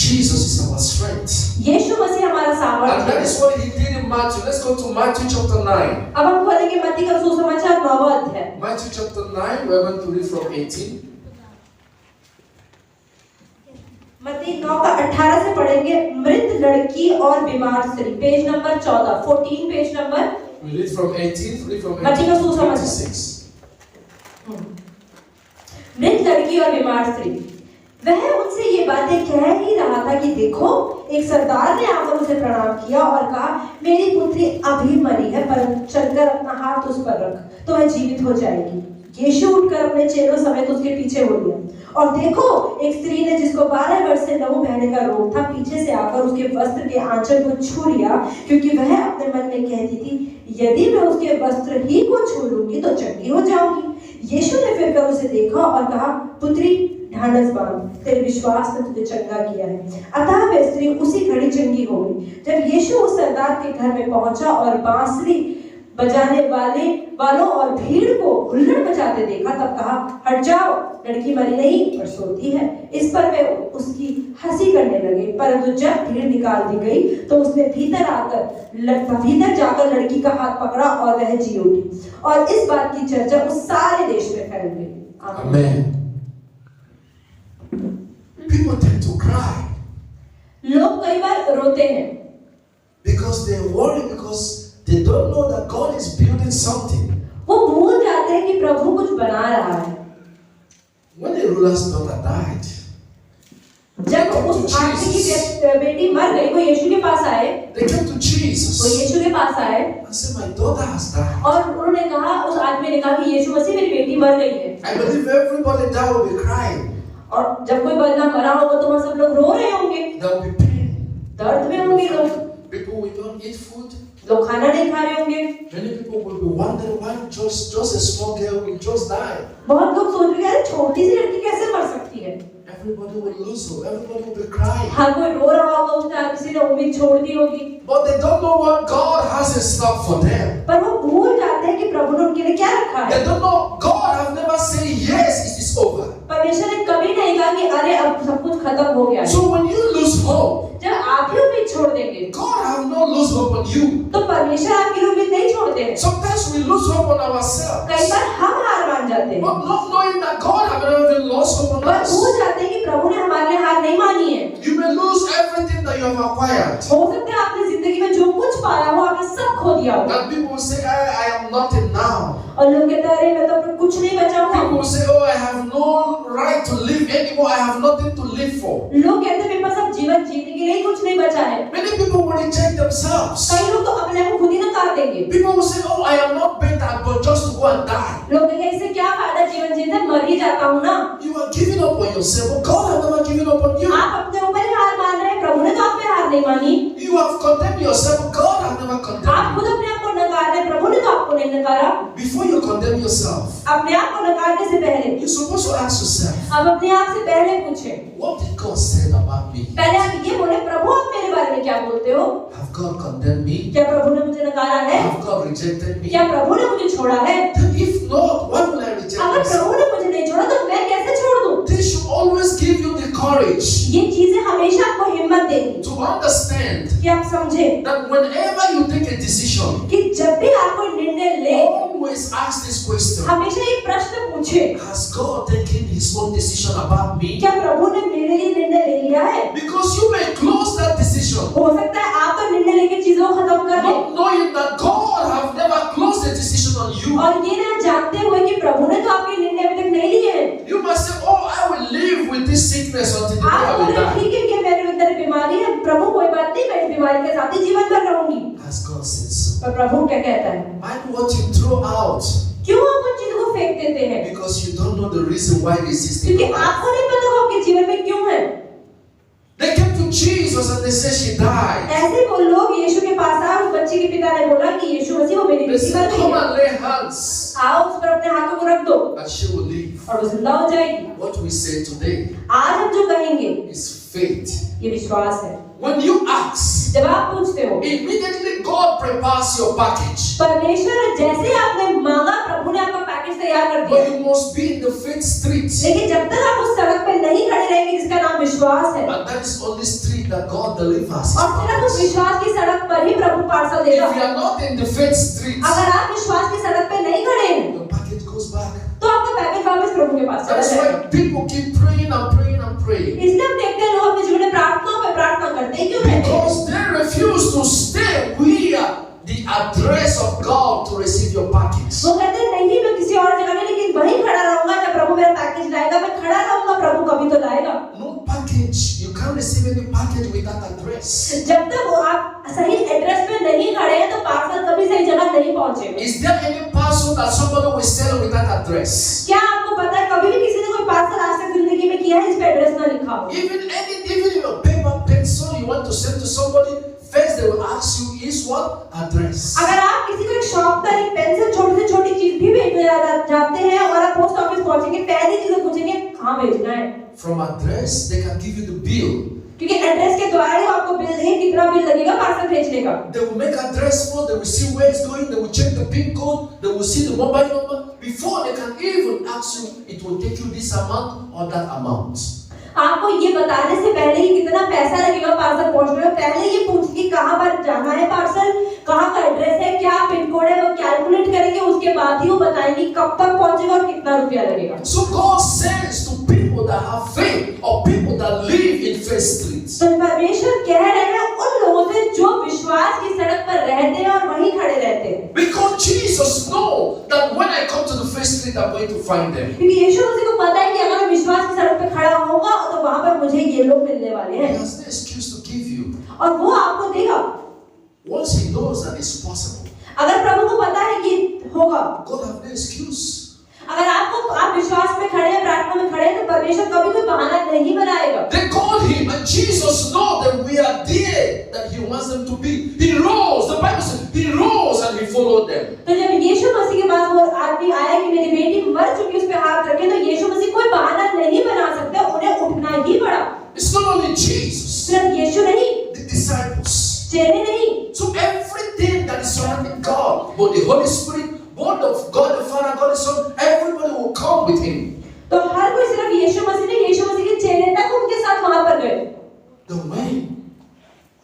Jesus is our strength. यीशु मसीह हमारा सामर्थ्य And that है। is what he did in Matthew. Let's go to Matthew chapter 9. अब हम खोलेंगे मत्ती का सुसमाचार 9वां अध्याय। Matthew chapter 9, we're going to read from 18. मत्ती 9 का 18 से पढ़ेंगे। मृत लड़की और बीमार स्त्री, page number 14, 14 page number. We read from 18, read from मत्ती 18 का to सुसमाचार। 26. मृत लड़की और बीमार स्त्री, वह उनसे ये बातें कह ही रहा था कि देखो एक सरदार ने आकर उसे प्रणाम किया और कहा, मेरी पुत्री अभी मरी है, परंतु चलकर अपना हाथ उस पर रख तो वह जीवित हो जाएगी। यीशु उठकर अपने चेलों समेत उसके पीछे हो लिया और देखो एक स्त्री ने जिसको 12 वर्ष से लहू बहने का रोग था, पीछे से आकर उसके वस्त्र के आंचल को छू लिया, क्योंकि वह अपने मन में कहती थी, यदि मैं उसके वस्त्र ही को छू लूंगी तो चंगी हो जाऊंगी। यीशु ने फिर कर उसे देखा और कहा, पुत्री ढांढस बांध, तेरे विश्वास ने तुझे चंगा किया है। अतः वह स्त्री उसी घड़ी चंगी हो गई। जब यीशु उस सरदार के घर में पहुंचा और बांसुरी बजाने वालों और भीड़ को हुल्लड़ मचाते देखा, तब कहा, हट जाओ, लड़की मरी नहीं पर सोती है। इस पर वे उसकी हंसी करने लगे। परंतु जब भीड़ निकाल दी गई तो उसने भीतर जाकर लड़की का हाथ पकड़ा और वह जी उठी। और इस बात की चर्चा उस सारे देश में फैल गई। Amen. People tend to cry लोग कई बार रोते हैं because they worry, because they don't know that God is building something. वो भूल जाते हैं कि प्रभु कुछ बना रहा है। When the ruler's daughter died, जब उस आदमी की बेटी मर गई, वो यीशु के पास आए। they came to Jesus वो यीशु के पास आए and said, "My daughter has died." और उन्होंने कहा, उस आदमी ने कहा कि यीशु मसीह मेरी बेटी मर गई है। I believe everybody that will be crying. और जब कोई बंदा मरा होगा तो वहाँ सब लोग रो रहे होंगे, There will be pain. दर्द में होंगे लोग, People will don't eat food. लोग खाना नहीं खा रहे होंगे। Many people will be wondering why just a small girl will just die. बहुत लोग सोच रहे हैं छोटी सी लड़की कैसे मर सकती है। Everybody will lose hope. Everybody will be crying. हर कोई रो रहा होगा, उसने किसी ने उम्मीद छोड़ दी होगी। But they don't know what God has in store for them. पर वो भूल जाते हैं कि प्रभु ने उनके लिए क्या रखा है। They don't know. God has never said yes, it is over. परमेश्वर ने कभी नहीं कहा कि अरे अब सब कुछ खत्म हो गया है। So when you lose hope, जब आप ही उम्मीद छोड़ देंगे, God has not lose hope on you. तो परमेश्वर आपकी उम्मीद नहीं छोड़ते हैं। Sometimes we lose hope on ourselves, कई बार हम हार मान जाते हैं, but not knowing that God has never even lost hope on पर us. भूल जाते हैं कि प्रभु ने हमारे लिए हार नहीं मानी है। You may lose everything that you have acquired. हो सकता है आपने जिंदगी में जो कुछ पाया हो आपने सब खो दिया हो। And people will say, I am nothing now. और लोग कहते हैं अरे मैं तो अपने कुछ नहीं बचा हूँ। People will say, oh, I have no right to live anymore. I have nothing to live for. लोग कहते हैं मेरे पास अब जीवन जीने के लिए कुछ नहीं बचा है। Many people will reject themselves. कई लोग तो अपने को खुद ही नकार देंगे। People will say, oh, I am not better, but just to go and die. लोग कहेंगे इससे क्या फायदा जीवन जीने, मर ही जाता हूँ ना। You are giving up on yourself, but God has never given up on you. आप अपने ऊपर ही हार मान रहे हैं, प्रभु ने तो आप पे हार नहीं मानी। You have condemned yourself, but God has never condemned आप you. खुद अपने आप को नकार नकारा, before you condemn yourself, अपने आप को नकारने से पहले you're supposed to ask yourself, आप अपने आप से पहले पूछें, what did God say about me? पहले आप ये बोले, प्रभु आप मेरे बारे में क्या बोलते हो? Have God condemned me? क्या प्रभु ने मुझे नकारा है? Have God rejected me? क्या प्रभु ने मुझे छोड़ा है? Then if not, why will I reject अगर myself? प्रभु ने मुझे नहीं छोड़ा तो मैं कैसे छोड़ दूं? They should always give you the courage ये चीजें हमेशा आपको हिम्मत देंगी to understand कि आप समझें that whenever you take a decision, कि जब भी आप कोई निर्णय ले, always ask this question: हमेशा ये प्रश्न पूछे, has God taken His own decision about me? क्या प्रभु ने मेरे लिए निर्णय ले लिया है? Because you may close that decision, हो सकता है आप तो निर्णय लेके चीजों को खत्म कर दें not knowing that God have never closed the decision on you. और ये ना जानते हुए कि प्रभु ने तो आपके निर्णय अभी तक नहीं लिए हैं। You must say, oh, I will live with this sickness until the day I आप will बोले die. ठीक है कि मेरे अंदर बीमारी है, प्रभु कोई बात नहीं, मैं इस बीमारी के साथ ही जीवन भर रहूंगी। Has God said so? पर प्रभु क्या कहता है? I know what you throw out क्यों आप उन चीजों को फेंक देते हैं? because you don't know the reason why they exist in क्योंकि your life. आपको नहीं पता वो आपके जीवन में क्यों है। They came to Jesus and they said she died. ऐसे वो लोग यीशु के पास आए, उस बच्चे के पिता ने बोला कि यीशु मसीह वो मेरी They बेटी said, मर गई come है, and lay hands आओ उस पर अपने हाथों को रख दो and she will live. और वो जिंदा हो जाएगी। What we say today आज हम जो कहेंगे is faith. ये विश्वास है। When you ask, जब आप पूछते हो, immediately God prepares your package. परमेश्वर जैसे आपने मांगा, प्रभु ने आपका पैकेज तैयार कर दिया। But you must be in the faith street. लेकिन जब तक आप उस सड़क पे नहीं खड़े रहेंगे जिसका नाम विश्वास है, And that is only street that God delivers. और सिर्फ उस विश्वास की सड़क पर ही प्रभु पार्सल If देगा। you are not in the faith street, अगर आप विश्वास की सड़क पे नहीं खड़े हैं, your package goes back. तो आपका पैकेज वापस प्रभु के पास चला That's जाएगा। why people keep praying and praying and praying. इसलिए हम देखते हैं लोग अपने जीवन में प्रार्थनाओं पे प्रार्थना करते हैं, क्यों करते हैं? Because they refuse to stay where the address of God to receive your package. वो कहते हैं नहीं, मैं किसी और जगह नहीं, लेकिन वहीं खड़ा रहूंगा जब प्रभु मेरा पैकेज लाएगा। मैं खड़ा रहूंगा, प्रभु कभी तो लाएगा। No package. You can't receive any package without address. जब तक वो आप सही एड्रेस पे नहीं खड़े हैं, तो पार्सल कभी सही जगह नहीं पहुंचेगा। Is there any parcel that somebody will sell without address? क्या आपको पता है कभी भी किसी ने कोई पार्सल आज तक जिंदगी में किया है जिस पे एड्रेस ना लिखा हो? Even your paper pencil you want to send to somebody, first they will ask you is what address. अगर आप किसी को एक शॉप पर एक पेंसिल छोटी से छोटी चीज भी भेजने जाते हैं और आप पोस्ट ऑफिस पहुंचेंगे, पहली चीज वो पूछेंगे कहाँ भेजना है। From address they can give you the bill. क्योंकि एड्रेस के द्वारा ही आपको बिल देंगे कितना बिल लगेगा पार्सल भेजने का। They will make address for, they will see where it's going, they will check the pin code, they will see the mobile number before they can even ask you it will take you this amount or that amount. आपको ये बताने से पहले ही कितना पैसा लगेगा parcel पहुंचने में, पहले ये पूछेंगे कहाँ पर जाना है पार्सल, कहाँ का एड्रेस है, क्या पिन कोड है, वो कैलकुलेट करेंगे, उसके बाद ही वो बताएंगे कब तक पहुंचेगा और कितना रुपया लगेगा। So God sends to people that have faith or people that live in faith streets. तो परमेश्वर कह रहे हैं उन लोगों से जो विश्वास की सड़क पर रहते हैं और वहीं खड़े रहते हैं। Because Jesus knows that when I come to the faith street I'm going to find them. क्योंकि यीशु मसीह को पता है कि अगर मैं विश्वास की सड़क पे खड़ा होऊंगा तो वहां पर मुझे ये लोग मिलने वाले He हैं has no excuse to give you. और वो आपको देगा। Once he knows that it's possible, अगर प्रभु को पता है कि होगा, God have no excuse. अगर आप विश्वास में खड़े हैं, प्रार्थना में खड़े हैं, तो परमेश्वर कभी कोई बहाना नहीं बनाएगा। They called him and Jesus knows that we are there that he wants them to be. He rose, the Bible says, he rose and he followed them. तो जब यीशु मसीह के पास वो आदमी आया कि मेरी बेटी मर चुकी, उस पे हाथ रखे, तो यीशु मसीह कोई बहाना नहीं बना सकते, उन्हें उठना ही पड़ा। It's not only Jesus, सिर्फ यीशु नहीं, the disciples. चेले नहीं। So everything that is surrounding God, both the Holy Spirit, both of God the Father, God the Son, everybody will come with him. तो हर कोई सिर्फ यीशु मसीह नहीं, यीशु मसीह के चेले तक उनके साथ वहां पर गए। They went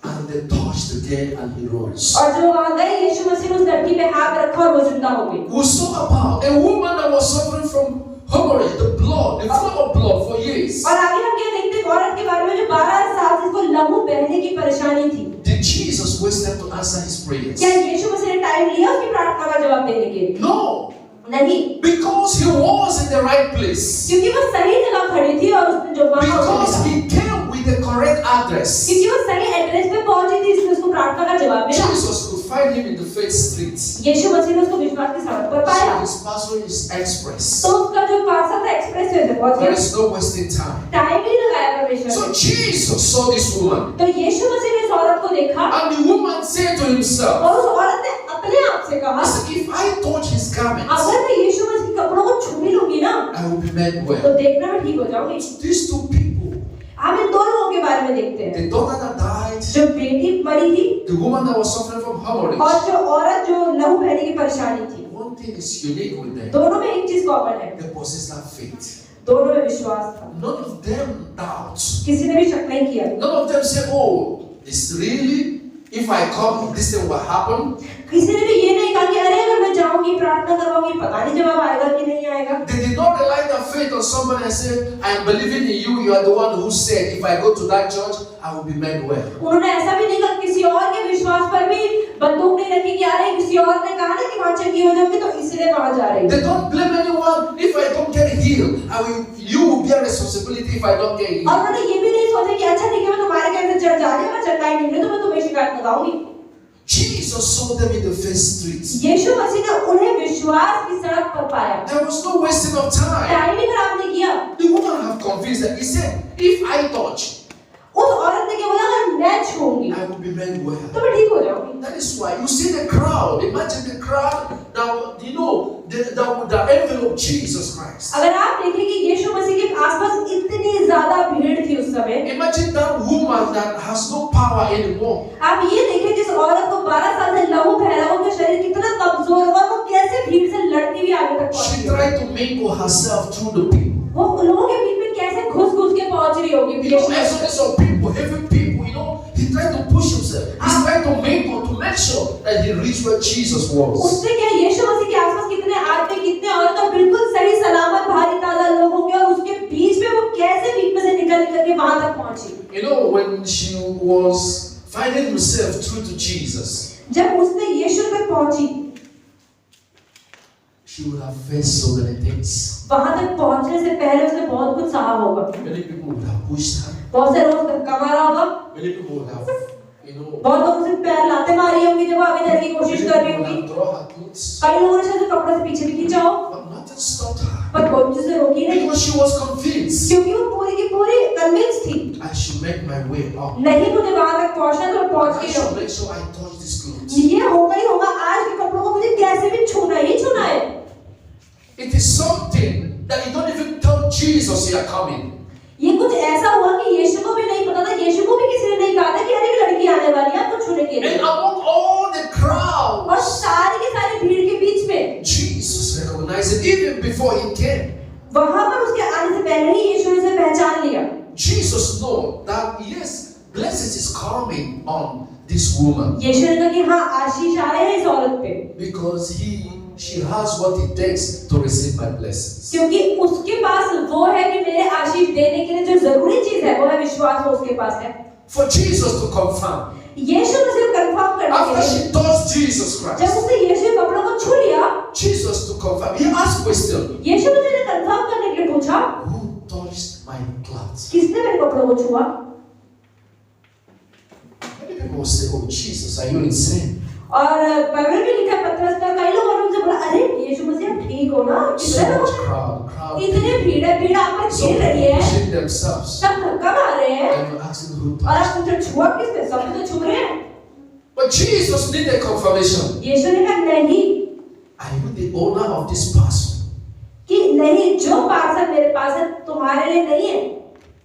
and they touched the dead and he rose. और जो वहां गए, यीशु मसीह ने उस लड़की पे हाथ रखा और वो जिंदा हो गई। We saw about a woman that was suffering from hemorrhage, the flow of blood for years. और आगे हम क्या देखते हैं, एक औरत के बारे में जो 12 साल से इसको लहू बहने की परेशानी थी। Did Jesus waste time to answer his prayers? क्या यीशु मसीह ने टाइम लिया उसकी प्रार्थना का जवाब देने के लिए? No. नहीं, Because he was in the right place. क्योंकि वो सही जगह खड़ी थी और उसने जो मांगा Because he came with the correct address. क्योंकि वो सही एड्रेस पे पहुंची थी, इसलिए उसको प्रार्थना का जवाब मिला। Jesus could find him in the faith streets. यीशु मसीह ने उसको विश्वास की सड़क पर पाया। So his parcel is express. तो उसका जो पार्सल था एक्सप्रेस वे से पहुंच There गया। is no wasting time. Time नहीं लगाया परमेश्वर So ने। Jesus saw this woman. तो यीशु मसीह ने इस औरत को देखा And the woman said to himself, और उस औरत ने अपने आप आपसे कहा, if I touch his garments, अगर मैं यीशु मसीह के कपड़ों को छू भी लूंगी ना, I will be made तो well. देखना मैं ठीक हो जाऊंगी। These two people, हम इन दो लोगों के बारे में देखते हैं। the daughter that died, जो बेटी मरी थी the woman that was suffering from hemorrhage. और जो औरत जो लहू बहने की परेशानी थी, One thing is unique with them. दोनों में एक चीज कॉमन है, They possess that faith. दोनों में विश्वास था। None of them doubts. किसी ने भी शक नहीं किया, None of them say, "Oh, it's really, if I come, this thing will happen." किसी ने भी ये नहीं कहा कि अरे अगर मैं जाऊंगी प्रार्थना करवाऊंगी पता नहीं जवाब आएगा कि नहीं आएगा। They did not rely their faith on somebody and say, "I am believing in you. You are the one who said, if I go to that church, I will be made well." उन्होंने ऐसा भी नहीं कहा, किसी और के विश्वास पर भी बंदूक नहीं रखी कि अरे किसी और ने कहा ना कि वहां चंगी हो जाओगी तो इसलिए वहां जा रही They है। don't blame anyone. If I don't get healed, you will bear responsibility if I don't get healed. और उन्होंने ये भी नहीं सोचा कि अच्छा ठीक है मैं तुम्हारे कहने से चढ़ जाने मैं चंगाई नहीं मिले तो मैं तुम्हें शिकायत लगाऊंगी। Jesus saw them in the first streets. यीशु मसीह ने उन्हें विश्वास की सड़क पर पाया, There was no wasting of time. Time ही खराब नहीं किया। The woman have convinced that he said, "If I touch, उस औरत ने क्या बोला, अगर मैं छूंगी I will be made well." तो मैं ठीक हो जाऊंगी। That is why you see the crowd. Imagine the crowd that the envelope Jesus Christ. अगर आप देखें कि यीशु मसीह के आसपास इतनी ज्यादा भीड़ थी उस समय, Imagine that woman that has no power anymore. आप ये देखें जिस औरत को 12 साल से लहू बह रहा, उनका शरीर कितना कमजोर हुआ, वो कैसे भीड़ से लड़ती हुई आगे तक She पहुंची। tried to mingle herself through the people. वो लोगों के बीच में कैसे घुस-घुस के पहुंच रही होगी। You know, exodus of people, heavy people, you know, he tried to push himself. He's trying to mingle to make sure that he reached where Jesus was. उससे क्या यीशु मसीह के आसपास कितने आदमी कितने औरत और बिल्कुल सही सलामत भारी ताजा लोग होंगे और उसके बीच में वो कैसे बीच में से निकल के वहां तक पहुंची। You know, when she was finding herself through to Jesus, जब उसने यीशु तक पहुंची, she would have faced so many things. वहां तक पहुंचने से पहले उसने बहुत कुछ सहा होगा। Many people would have pushed her. बहुत से लोग धक्का मारा होगा, Many people would have, you know, बहुत लोग उसे पैर लाते मारी होंगी जब वो आगे जाने की कोशिश कर रही many people would होगी। have thrown her clothes. कई लोगों ने शायद कपड़े से पीछे भी खींचा हो, But nothing stopped her. पर कोई मुझे से रोकी नहीं, Because she was convinced, क्योंकि वो पूरी की पूरी कन्विंस थी, I should make my way up. नहीं मुझे वहां तक पहुंचना तो पहुंच I के should रहूं। make sure I touch this clothes. ये होगा ही होगा, आज के कपड़ों को मुझे कैसे भी छूना ही छूना है। It is something that you don't even tell Jesus you are coming. ये कुछ ऐसा हुआ कि यीशु को भी नहीं पता था, यीशु को भी किसी ने नहीं कहा था कि अरे एक लड़की आने वाली है आपको छूने के लिए। And among all the crowd, और सारी की सारी भीड़ के बीच में Jesus recognized it even before he came. वहां पर उसके आने से पहले ही यीशु ने उसे पहचान लिया। Jesus know that yes, blessings is coming on this woman यीशु ने कहा कि हाँ आशीष आए हैं इस औरत पे, because she has what it takes to receive my blessings. क्योंकि उसके पास वो है कि मेरे आशीष देने के लिए जो जरूरी चीज है वो है विश्वास, वो उसके पास है। For Jesus to confirm, यीशु ने सिर्फ कंफर्म करने के after लिए, she touched Jesus जब Christ, उसने यीशु के कपड़ों को छू लिया, Jesus to confirm, he asked question, यीशु ने उसे कंफर्म करने के लिए पूछा, who touched my clothes? किसने मेरे कपड़ों को छुआ? Many people will say, oh Jesus, are you insane? और बाइबल में लिखा है पतरस का, कई लोगों ने उनसे बोला अरे यीशु मसीह आप ठीक हो ना, So कितने much लोग crowd, इतने भीड़ है, भीड़ आप पर so घेर रही है, pushing themselves, सब धक्का मार रहे हैं and you're asking who और touched. आप मुझे छुआ किसने? सब तो छू रहे हैं। But Jesus needed confirmation. यीशु ने कहा नहीं, Are you the owner of this parcel? कि नहीं जो पार्सल मेरे पास है तुम्हारे लिए नहीं है।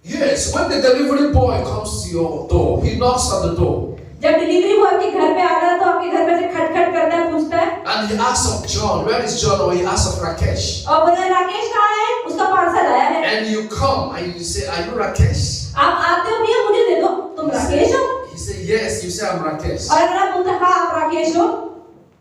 Yes, when the delivery boy comes to your door, he knocks on the door. जब डिलीवरी बॉय आपके घर पे आता है तो आपके घर में से खटखट करता है, पूछता है And he asks of John, where is John? Or he asks of Rakesh. और बोला राकेश कहाँ है, उसका पार्सल आया है। And you come and you say, are you Rakesh? आप आते हो भैया मुझे दे दो, तुम राकेश हो? He say, yes. You say, I'm Rakesh. और अगर आप बोलते हाँ आप राकेश हो,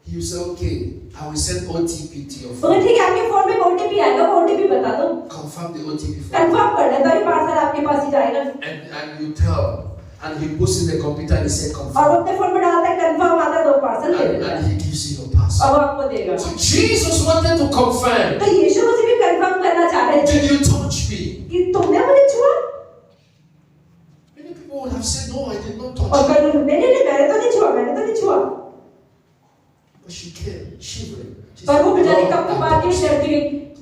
He will say, okay, I will send OTP to your बोले phone. ठीक है आपके फोन में ओटीपी आएगा, ओटीपी बता दो, Confirm the OTP for me. Confirm कर दे तभी पार्सल आपके पास ही जाएगा। And you tell. And he puts in the computer and he said, और confirm. वो अपने फोन में डालता है कंफर्म, आता है दो पार्सल दे देता है And he gives you your parcel. और वो आपको देगा। So Jesus wanted to confirm. तो यीशु मसीह भी कंफर्म करना चाह रहे थे Did you touch me? कि तुमने मुझे छुआ? Many people would have said, no, I did not और touch you. कई लोग नहीं मैंने तो नहीं छुआ, मैंने तो नहीं छुआ। But she came shivering. She पर said, वो बेचारी "Lord, कब I बात touched you." डरती हुई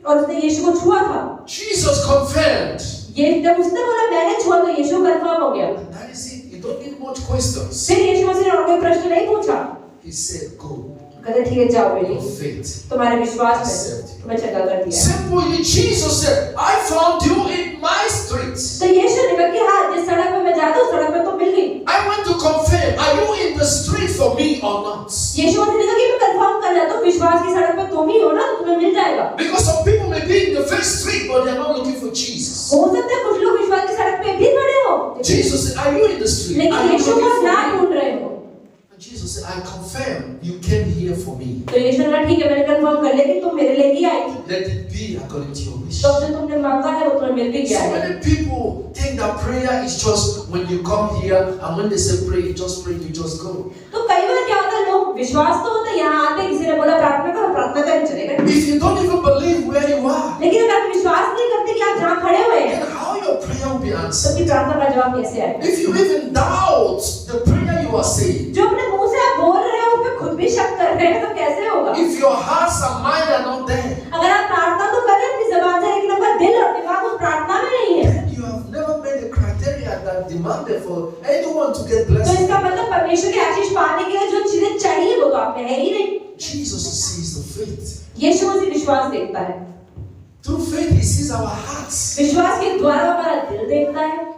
और उसने यीशु को छुआ था। Jesus confirmed. ये जब उसने बोला मैंने छुआ तो यीशु कंफर्म हो गया। And that is it. You don't need much questions. फिर यीशु मसीह ने और कोई प्रश्न नहीं पूछा। He said, go. कहते ठीक है जाओ बेटी, Your faith. तुम्हारे विश्वास में Accept. तुम्हें चंगा कर दिया। Simply, Jesus said, I found you in my streets. तो यीशु ने कहा कि हाँ, जिस सड़क पे मैं जाता हूँ सड़क पे तो मिल गई। I want to confirm, are you in the street for me or not? यीशु मसीह ने कहा कि मैं कंफर्म कर जाता हूँ विश्वास की सड़क पे तुम ही हो ना, तो तुम्हें मिल जाएगा। Because some people may be in the first street, but they are not looking for Jesus. हो सकता है कुछ लोग विश्वास की सड़क पे भी खड़े हो, Jesus said, are you in the street? Are लेकिन you यीशु को looking ना for me? ढूंढ रहे हो। And Jesus said, I confirm you came here for me. तो यीशु ने कहा ठीक है, मैंने कंफर्म कर लिया कि तुम मेरे लिए ही आई थी। Let it be according to your wish. तो जो तुमने मांगा है वो तुम्हें मिल भी गया So है। many people think that prayer is just when you come here and when they say pray, you just pray, you just go. तो कई बार क्या होता है, लोग विश्वास तो होता है, यहाँ आते किसी ने बोला प्रार्थना करो, प्रार्थना करें चले गए। If you don't even believe where you are, लेकिन अगर आप विश्वास नहीं करते कि आप जहाँ खड़े हुए हैं, then how your prayer will be तो answered? फिर प्रार्थना का जवाब कैसे आएगा? If you even doubt the prayer you are saying, जो अपने मुंह से आप बोल रहे हो उस पे खुद भी शक कर रहे हैं तो कैसे होगा? if your hearts and mind are not there, अगर आप प्रार्थना तो कर रहे हैं अपनी ज़बान से, लेकिन आपका दिल और दिमाग उस प्रार्थना में नहीं है, you have never made the criteria that demanded for anyone to get तो blessed. इसका मतलब परमेश्वर की आशीष पाने के लिए जो चीजें चाहिए वो तो आप में है ही नहीं। Jesus sees the faith. यीशु मसीह विश्वास देखता है, Through faith, He sees our hearts. विश्वास के द्वारा हमारा दिल देखता है।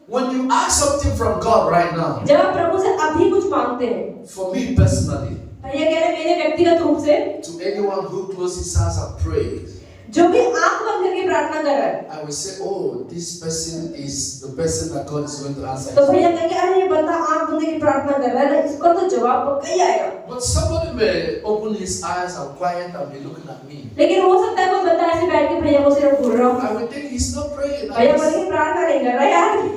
When you ask something from God right now, जब आप प्रभु से अभी कुछ मांगते हैं, for me personally, भैया कह रहे मेरे व्यक्तिगत रूप से, to anyone who closes his eyes and prays, जो भी आंख बंद करके प्रार्थना कर रहा है, I will say, oh, this person is the person that God is going to answer. तो भैया कहेंगे अरे ये बंदा आंख बंद करके प्रार्थना कर रहा है ना, इसका तो जवाब पक्का ही आएगा। But somebody may open his eyes and quiet and be looking at me. लेकिन हो सकता है कोई बंदा ऐसे बैठ के भैया को सिर्फ घूर रहा हो, I will think he's not praying. भैया बोले कि प्रार्थना नहीं कर रहा यार,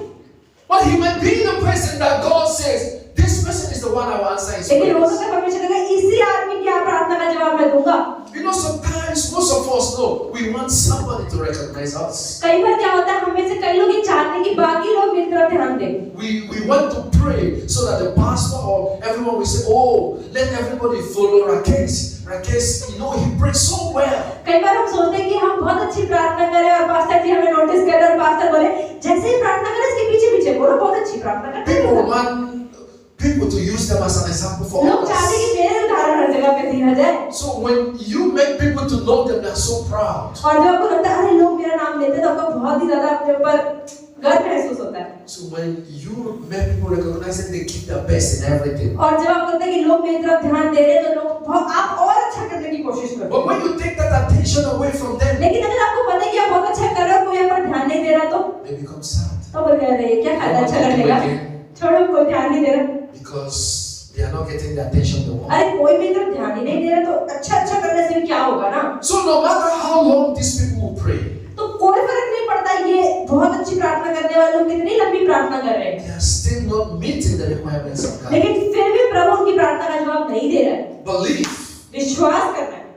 But he may be the person that God says, this person is the one I will answer his लेकिन हो prayers. सकता है परमेश्वर कहेगा इसी आदमी की आप प्रार्थना का जवाब मैं दूंगा। You know, sometimes most of us know we want somebody to recognize us. कई बार क्या होता है, हम में से कई लोग ये चाहते हैं कि बाकी लोग मेरी तरफ ध्यान दें। We want to pray so that the pastor or everyone will say, oh, let everybody follow Rakesh. Rakesh, you know, he prays so well. कई बार हम सोचते हैं कि हम बहुत अच्छी प्रार्थना करें और पास्टर जी हमें नोटिस करें और पास्टर बोले जैसे ही प्रार्थना करें इसके पीछे पीछे बोलो बहुत अच्छी प्रार्थना करते People हैं। want people to use them as an example for लोग चाहते हैं others. कि मेरे उदाहरण हर जगह पे दिया जाए, So when you make people to know them, they are so proud. और जब आपको लगता है अरे लोग मेरा नाम लेते हैं तो आपको बहुत ही ज्यादा अपने ऊपर गर्व महसूस होता है। So when you make people recognize that they keep their best in everything. और जब आपको लगता है कि लोग मेरी तरफ ध्यान दे रहे हैं तो लोग बहुत आप और अच्छा करने की कोशिश करते But हैं। when you take that attention away from them, लेकिन अगर आपको पता है कि आप बहुत अच्छा कर रहे हो, कोई आप पर ध्यान नहीं दे रहा तो they become sad. बोल रहे हैं क्या फायदा अच्छा करने का, छोड़ो कोई ध्यान नहीं दे रहा। Because they are not getting the attention they want. अरे कोई मेरी तरफ ध्यान ही नहीं दे रहा तो अच्छा करने से भी क्या होगा ना। So no matter how long these people will pray, तो कोई फर्क नहीं पड़ता ये बहुत अच्छी प्रार्थना करने वाले लोग कितनी लंबी प्रार्थना कर रहे हैं, they are still not meeting the requirements of God. लेकिन फिर भी प्रभु उनकी प्रार्थना का जवाब नहीं दे रहा है। Believe. विश्वास करना है।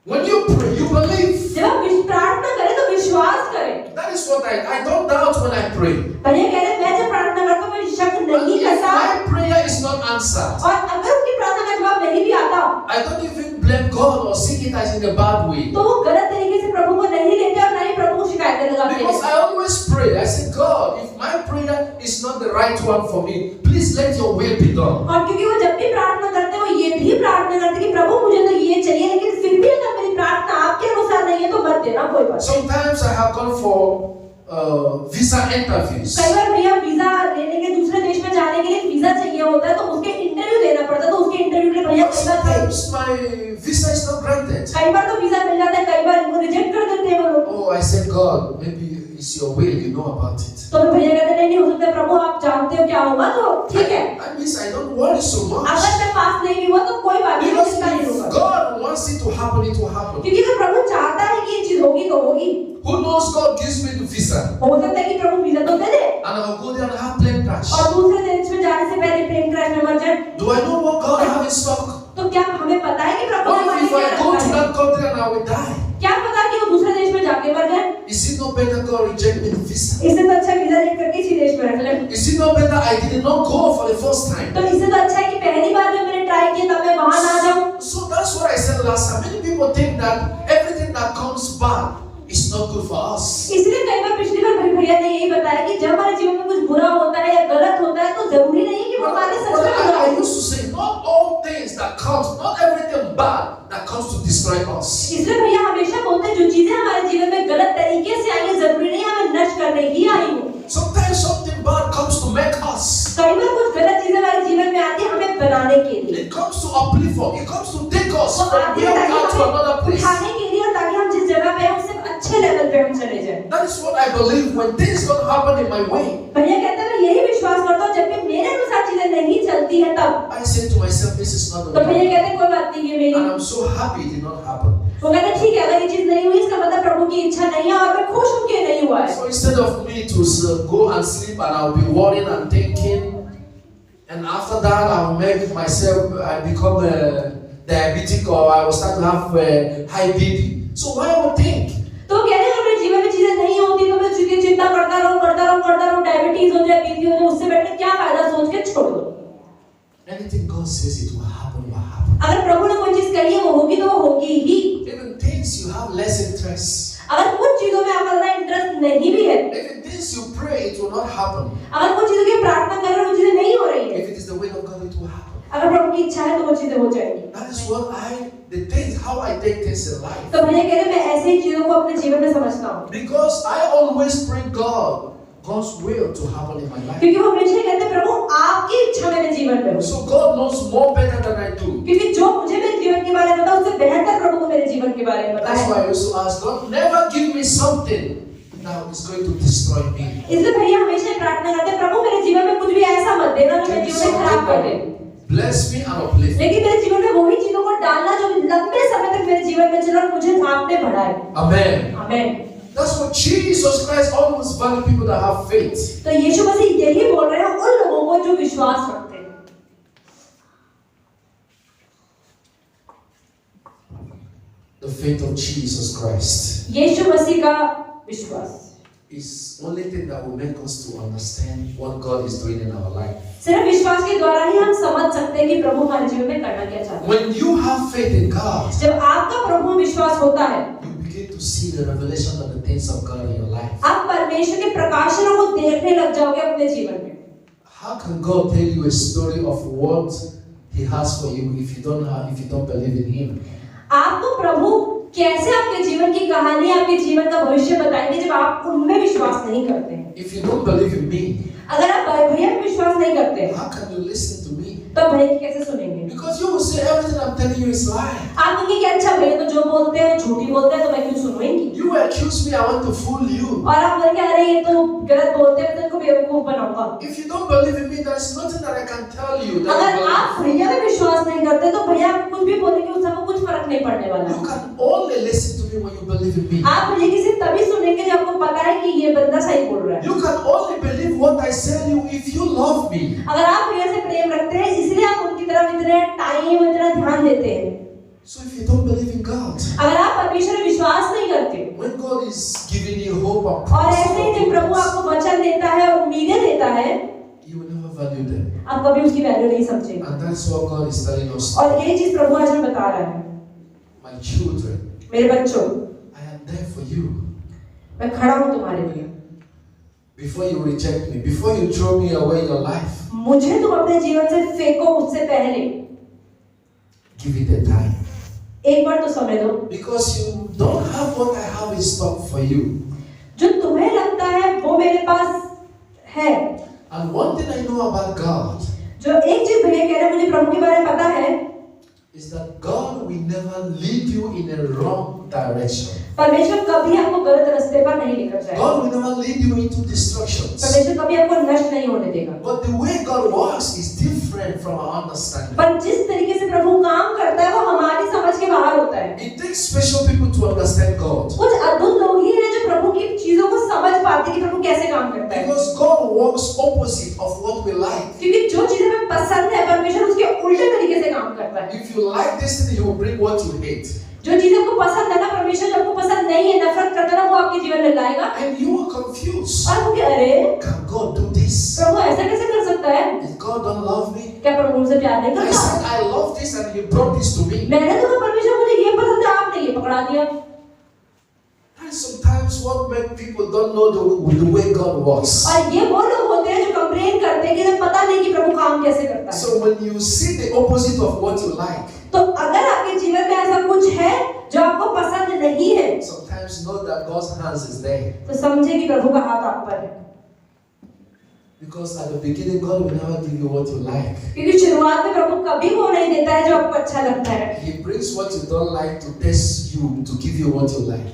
When you pray, you believe. जब आप प्रार्थना करें तो विश्वास करें। That is what I don't doubt when I pray. भैया कह रहे हैं मैं जब प्रार्थना करता हूँ मैं शक But नहीं if करता, my prayer is not answered, और अगर उनकी प्रार्थना का जवाब नहीं भी आता I don't even blame God or seek it as in a bad way. तो वो गलत तरीके से प्रभु को नहीं लेते और ना ही प्रभु को शिकायतें लगाते Because हैं। I always pray. I say, God, if my prayer is not the right one for me, please let your will be done. और क्योंकि वो जब भी प्रार्थना करते हैं वो ये भी प्रार्थना करते हैं कि प्रभु मुझे तो ये चाहिए, लेकिन फिर भी अगर मेरी प्रार्थना आपके अनुसार नहीं है तो मत देना, कोई बात नहीं। Sometimes I have gone for visa interviews. कई बार भैया वीजा लेने के दूसरे देश में जाने के लिए वीजा चाहिए होता है तो उसके इंटरव्यू देना पड़ता है, तो उसके इंटरव्यू के लिए भैया But कई बार sometimes my visa is not granted. कई बार तो वीजा मिल जाता है, कई बार इनको रिजेक्ट कर देते हैं वो लोग। Oh, I said, God, maybe it's your will, you know about it. तो फिर भैया कहते नहीं हो सकता प्रभु आप जानते हो क्या होगा, तो ठीक है I mean, I don't worry so much. अगर मैं पास नहीं भी हुआ तो कोई बात नहीं, Because चिंता नहीं if होगा, God wants it to happen, it will happen. क्योंकि अगर प्रभु चाहता है कि ये चीज होगी तो होगी। Who knows God gives me the visa हो सकता है कि प्रभु वीजा तो दे दे and I will go there and have plane crash. और दूसरे देश में जाने से पहले प्लेन क्रैश में मर जाए, Do I know what God have in stock? तो क्या हमें पता है कि प्रभु What हमारे if I क्या go रखा to है? that country and I will die? क्या पता कि वो दूसरे देश में जाके मर जाए? Is it not better God reject me the visa? इससे तो अच्छा वीजा लेकर के इसी देश में रख ले। Is it not better I did not go for the first time? तो इससे तो अच्छा है कि पहली बार जब मैंने ट्राई किया तब मैं वहां ना जाऊं। So that's what I said last time. Many people think that everything that comes back is not good for us. इसलिए कई बार पिछली बार भैया ने यही बताया कि जब हमारे जीवन में कुछ बुरा होता है या गलत होता है तो जरूरी नहीं है कि वो हमारे सच में बुरा I हो। used to say, not comes, not everything bad that comes to destroy us. इसलिए भैया हमेशा बोलते हैं जो चीजें हमारे जीवन में गलत तरीके से आई है जरूरी नहीं हमें नष्ट करने ही आई हो. Sometimes something bad comes to make us. कई बार कुछ गलत चीजें हमारे जीवन में आती है हमें बनाने के लिए. It comes to uplift us. It comes to take us वो from आती where है we are ताकि to another हमें place. उठाने के लिए और ताकि हम जिस जगह पे हैं उससे अच्छे लेवल पे हम चले जाएं. That is what I believe when things don't happen in my way. भैया कहते हैं मैं यही विश्वास करता हूँ जब भी मेरे अनुसार चीजें नहीं चलती हैं तब. I say to myself, this is not तो the भैया way. कहते हैं कोई बात नहीं है मेरी. And I'm so happy it did not happen. वो कहते हैं ठीक है अगर ये चीज नहीं हुई इसका मतलब प्रभु की इच्छा नहीं है और मैं खुश हूँ कि ये नहीं हुआ है. So instead of me to go and sleep and I'll be worrying and thinking, and after that I'll make myself, I become diabetic or I will start to have high BP. So why I would think? तो कहते हैं मेरे जीवन में चीजें नहीं होती तो मैं चिंता करता रहूं डायबिटीज हो जाए बीपी हो जाए उससे बैठने क्या फायदा सोच के छोड़ दो. Anything God says it will happen, will happen. अगर प्रभु ने कोई चीज कही है वो होगी तो वो होगी ही. Even things you have less interest. अगर कुछ चीजों में आपका ज्यादा इंटरेस्ट नहीं भी है. Even things you pray, it will not happen. अगर कुछ चीजों की प्रार्थना कर रहे हो वो चीजें नहीं हो रही है. If it is the will of God, it will happen. अगर प्रभु की इच्छा है तो वो चीजें हो जाएंगी. That is what the things, how I take things in life. तो भैया कह रहे मैं ऐसे ही चीजों को अपने जीवन में समझता हूँ. Because I always pray God's will to happen in my life. क्योंकि वो हमेशा कहते हैं प्रभु आपकी इच्छा मेरे जीवन में हो. So God knows more better than I do. क्योंकि जो मुझे मेरे जीवन के बारे में पता उससे बेहतर प्रभु को मेरे जीवन के बारे में पता That's है. why I used to ask God, never give me something that is going to destroy me. इसलिए भैया हमेशा प्रार्थना करते हैं प्रभु मेरे जीवन में कुछ भी ऐसा मत देना जो मेरे जीवन में खराब कर दे. Bless me and uplift me. लेकिन मेरे जीवन में वही चीजों को डालना जो लंबे समय तक मेरे जीवन में चला और मुझे आगे बढ़ाए. Amen. Amen. That's what Jesus Christ always values people that have faith. तो यीशु मसीह यही बोल रहे हैं उन लोगों को जो विश्वास रखते हैं. The faith of Jesus Christ यीशु मसीह का विश्वास is only thing that will make us to understand what God is doing in our life. सिर्फ विश्वास के द्वारा ही हम समझ सकते हैं कि प्रभु हमारे जीवन में करना क्या चाहते हैं. When you have faith in God, जब आपका प्रभु में विश्वास होता है you begin to see the revelation of the things of God in your life. आप परमेश्वर के प्रकाशनों को देखने लग जाओगे अपने जीवन में. How can God tell you a story of what He has for you if you don't believe in Him? आपको प्रभु कैसे आपके जीवन की कहानी आपके जीवन का भविष्य बताएंगे जब आप उनमें विश्वास नहीं करते हैं. If you don't believe in me, अगर आप भैया में विश्वास नहीं करते how can you listen to me? तो भैया की कैसे सुनेंगे? Because you will say everything I'm telling you is lie. आप कहेंगे कि अच्छा भैया तो जो बोलते हैं झूठी बोलते हैं तो मैं क्यों सुनूंगी? You accuse me, I want to fool you. और आप बोलेंगे अरे ये तो गलत बोलते हैं तो इनको बेवकूफ बनाऊंगा. If you don't believe in me, there is nothing that I can tell you. अगर आप भैया में विश्वास नहीं करते तो भैया कुछ भी बोलेंगे उससे आपको कुछ फर्क नहीं पड़ने वाला. You can only listen to me when you believe in me. आप भैया की सिर्फ तभी सुनेंगे जब आपको पता है कि ये बंदा सही बोल रहा है. You can only believe what I tell you if you love me. अगर आप भैया से प्रेम रखते हैं इसलिए आप उनकी तरफ इतने टाइम इतना ध्यान देते हैं. So if you don't believe in God, अगर आप परमेश्वर में विश्वास नहीं करते when God is giving you hope and और ऐसे ही जब प्रभु आपको वचन देता है और उम्मीदें देता है you will never value them. आप कभी उसकी वैल्यू नहीं समझेंगे. And that's what God is telling us. और ये चीज प्रभु आज हमें बता रहा है. My children, मेरे बच्चों I am there for you. मैं खड़ा हूँ तुम्हारे लिए. Before you reject me, before you throw me away in your life, मुझे तुम अपने जीवन से फेंको उससे पहले give it a time. एक बार तो समय दो. Because you don't have what I have in stock for you. जो तुम्हें लगता है वो मेरे पास है. And one thing I know about God जो एक चीज भैया कह रहे हैं मुझे प्रभु के बारे में पता है is that God will never lead you in a wrong direction. परमेश्वर कभी आपको गलत रास्ते पर नहीं लेकर जाएगा. God will never lead you into destruction. परमेश्वर कभी आपको नष्ट नहीं होने देगा. But the way God works is different from our understanding. पर जिस तरीके से प्रभु काम करता है वो हमारी समझ के बाहर होता है. It takes special people to understand God. कुछ अद्भुत लोग ही हैं जो प्रभु की चीजों को समझ पाते हैं कि प्रभु कैसे काम करता है. Because God works opposite of what we like. क्योंकि जो चीजें हमें पसंद है परमेश्वर उसके उल्टे तरीके से काम करता है. If you like this thing, He will bring what you hate. जो चीजें आपको पसंद है ना परमेश्वर जो आपको पसंद नहीं है नफरत करता है ना वो आपके जीवन में लाएगा. And you are confused. और वो क्या अरे Can God do this? प्रभु ऐसा कैसे कर सकता है? If God don't love me, क्या प्रभु मुझसे प्यार नहीं I करता? said I love this and He brought this to me. मैंने तो कहा परमेश्वर मुझे ये पसंद है आपने ये पकड़ा दिया. And sometimes what make people don't know the way God works. और ये वो लोग होते हैं जो कंप्लेन करते हैं कि जब पता नहीं कि प्रभु काम कैसे करता है. So when you see the opposite of what you like, तो अगर आपके जीवन में ऐसा कुछ है जो आपको पसंद नहीं है, sometimes know that God's hands is there. तो समझे कि प्रभु का हाथ आप पर है। Because at the beginning, God will never give you what you like. क्योंकि शुरुआत में प्रभु कभी वो नहीं देता है जो आपको अच्छा लगता है। He brings what you don't like to test you, to give you what you like.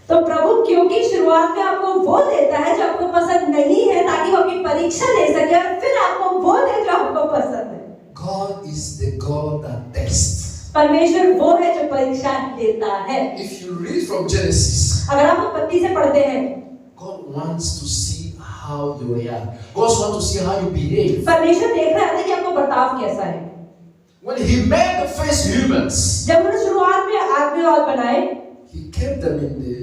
तो प्रभु क्योंकि शुरुआत में आपको वो देता है जो आपको पसंद नहीं है, ताकि वो अपनी परीक्षा ले सके और फिर आपको वो दे जो आपको पसंद है। God is the God that tests. परमेश्वर वो है जो परीक्षा लेता है। If you read from Genesis, अगर आप उत्पत्ति से पढ़ते हैं, God wants to see how you react. God wants to see how you behave. परमेश्वर देख रहा है कि आपको बर्ताव कैसा है। When He made the first humans, जब उन्होंने शुरुआत में आदमी और बनाए, He kept them in the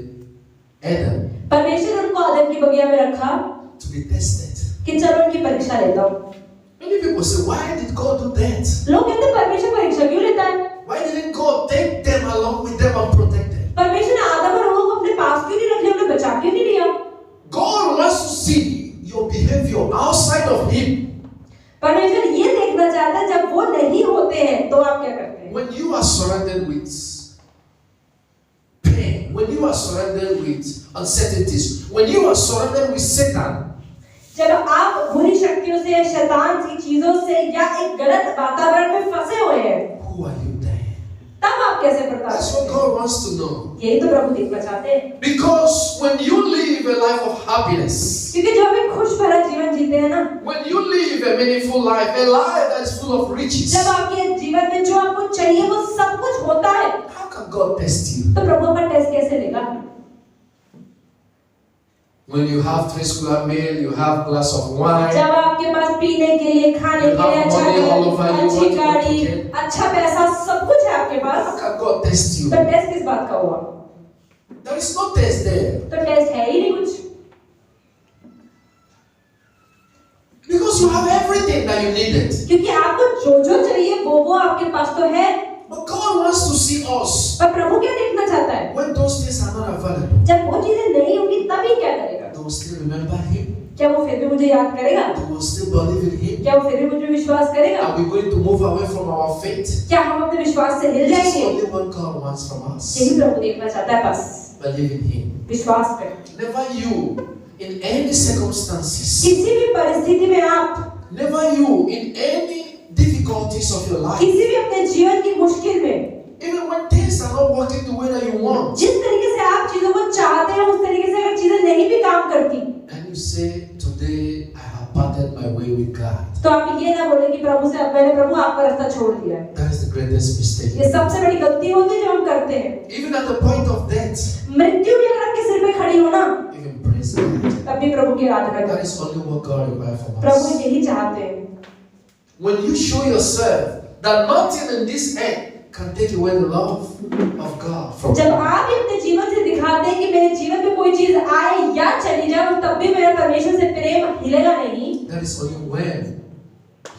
Eden परमेश्वर उनको आदम की बगिया में रखा to be tested. कि चलो उनकी परीक्षा लेता हूँ। Many people say, why did God do that? लोग कहते हैं परमेश्वर परीक्षा क्यों लेता है? Why didn't God take them along with them and protect them? परमेश्वर ने आदम और हव्वा को अपने पास क्यों नहीं रख लिया, उन्हें बचा क्यों नहीं लिया? God wants to see your behavior outside of Him. परमेश्वर ये देखना चाहता है जब वो नहीं होते हैं तो आप क्या करते हैं? When you are surrounded with pain, when you are surrounded with uncertainties, when you are surrounded with Satan, जब आप बुरी शक्तियों से, शैतान की चीजों से या एक गलत वातावरण में फंसे हुए हैं, who are you then? तब आप कैसे बर्ताव That's करते what हैं? God wants to know. यही तो प्रभु देखना चाहते हैं। Because when you live a life of happiness, क्योंकि जब हम एक खुश भरा जीवन जीते हैं ना, when you live a meaningful life, a life that is full of riches, जब आपके जीवन में जो आपको चाहिए वो सब कुछ होता है, how can God test you? तो प्रभु का टेस्ट कैसे लेगा? When you have 3 square meal, you have glass of wine, जब आपके पास पीने के लिए, खाने के लिए अच्छा घर, अच्छी गाड़ी, अच्छा पैसा, सब कुछ है आपके पास, how can God test you? तो टेस्ट किस बात का हुआ? There is no test there. तो टेस्ट है ही नहीं कुछ, Because you have everything that you needed. क्योंकि आपको जो चाहिए वो आपके पास तो है। But God wants to see us पर प्रभु क्या देखना चाहता है? when those things are not available. जब वो चीजें नहीं होंगी तभी क्या करेगा? They will still remember Him. क्या वो फिर भी मुझे याद करेगा? They will still believe in Him. क्या वो फिर भी मुझे विश्वास करेगा? Are we going to move away from our faith? क्या हम अपने विश्वास से हिल This is जाएंगे? only what God wants from us. यही प्रभु देखना चाहता है, बस Believe in Him. विश्वास करें। Never you, in any circumstances, किसी भी परिस्थिति में आप, never you, in any difficulties of your life, किसी भी अपने जीवन की मुश्किल में, even when things are not working the way that you want, जिस तरीके से आप चीजों को चाहते हैं उस तरीके से अगर चीजें नहीं भी काम करती, and you say, today I have parted my way with God. तो आप ये ना बोले कि प्रभु से, अब मैंने प्रभु आपका रास्ता छोड़ दिया है। That is the greatest mistake. ये सबसे बड़ी गलती होती है जो हम करते हैं। Even at the point of death, मृत्यु भी अगर आपके सिर पे खड़ी हो ना, even praise God. तब भी प्रभु की आराधना That करें। is only what God requires from Prabhu us. यही चाहते हैं। When you show yourself that nothing in this earth can take away the love of God from जब you, आप अपने जीवन से दिखाते हैं कि मेरे जीवन में कोई चीज आए या चली जाए और तब भी मेरा परमेश्वर से प्रेम हिलेगा नहीं, that is only when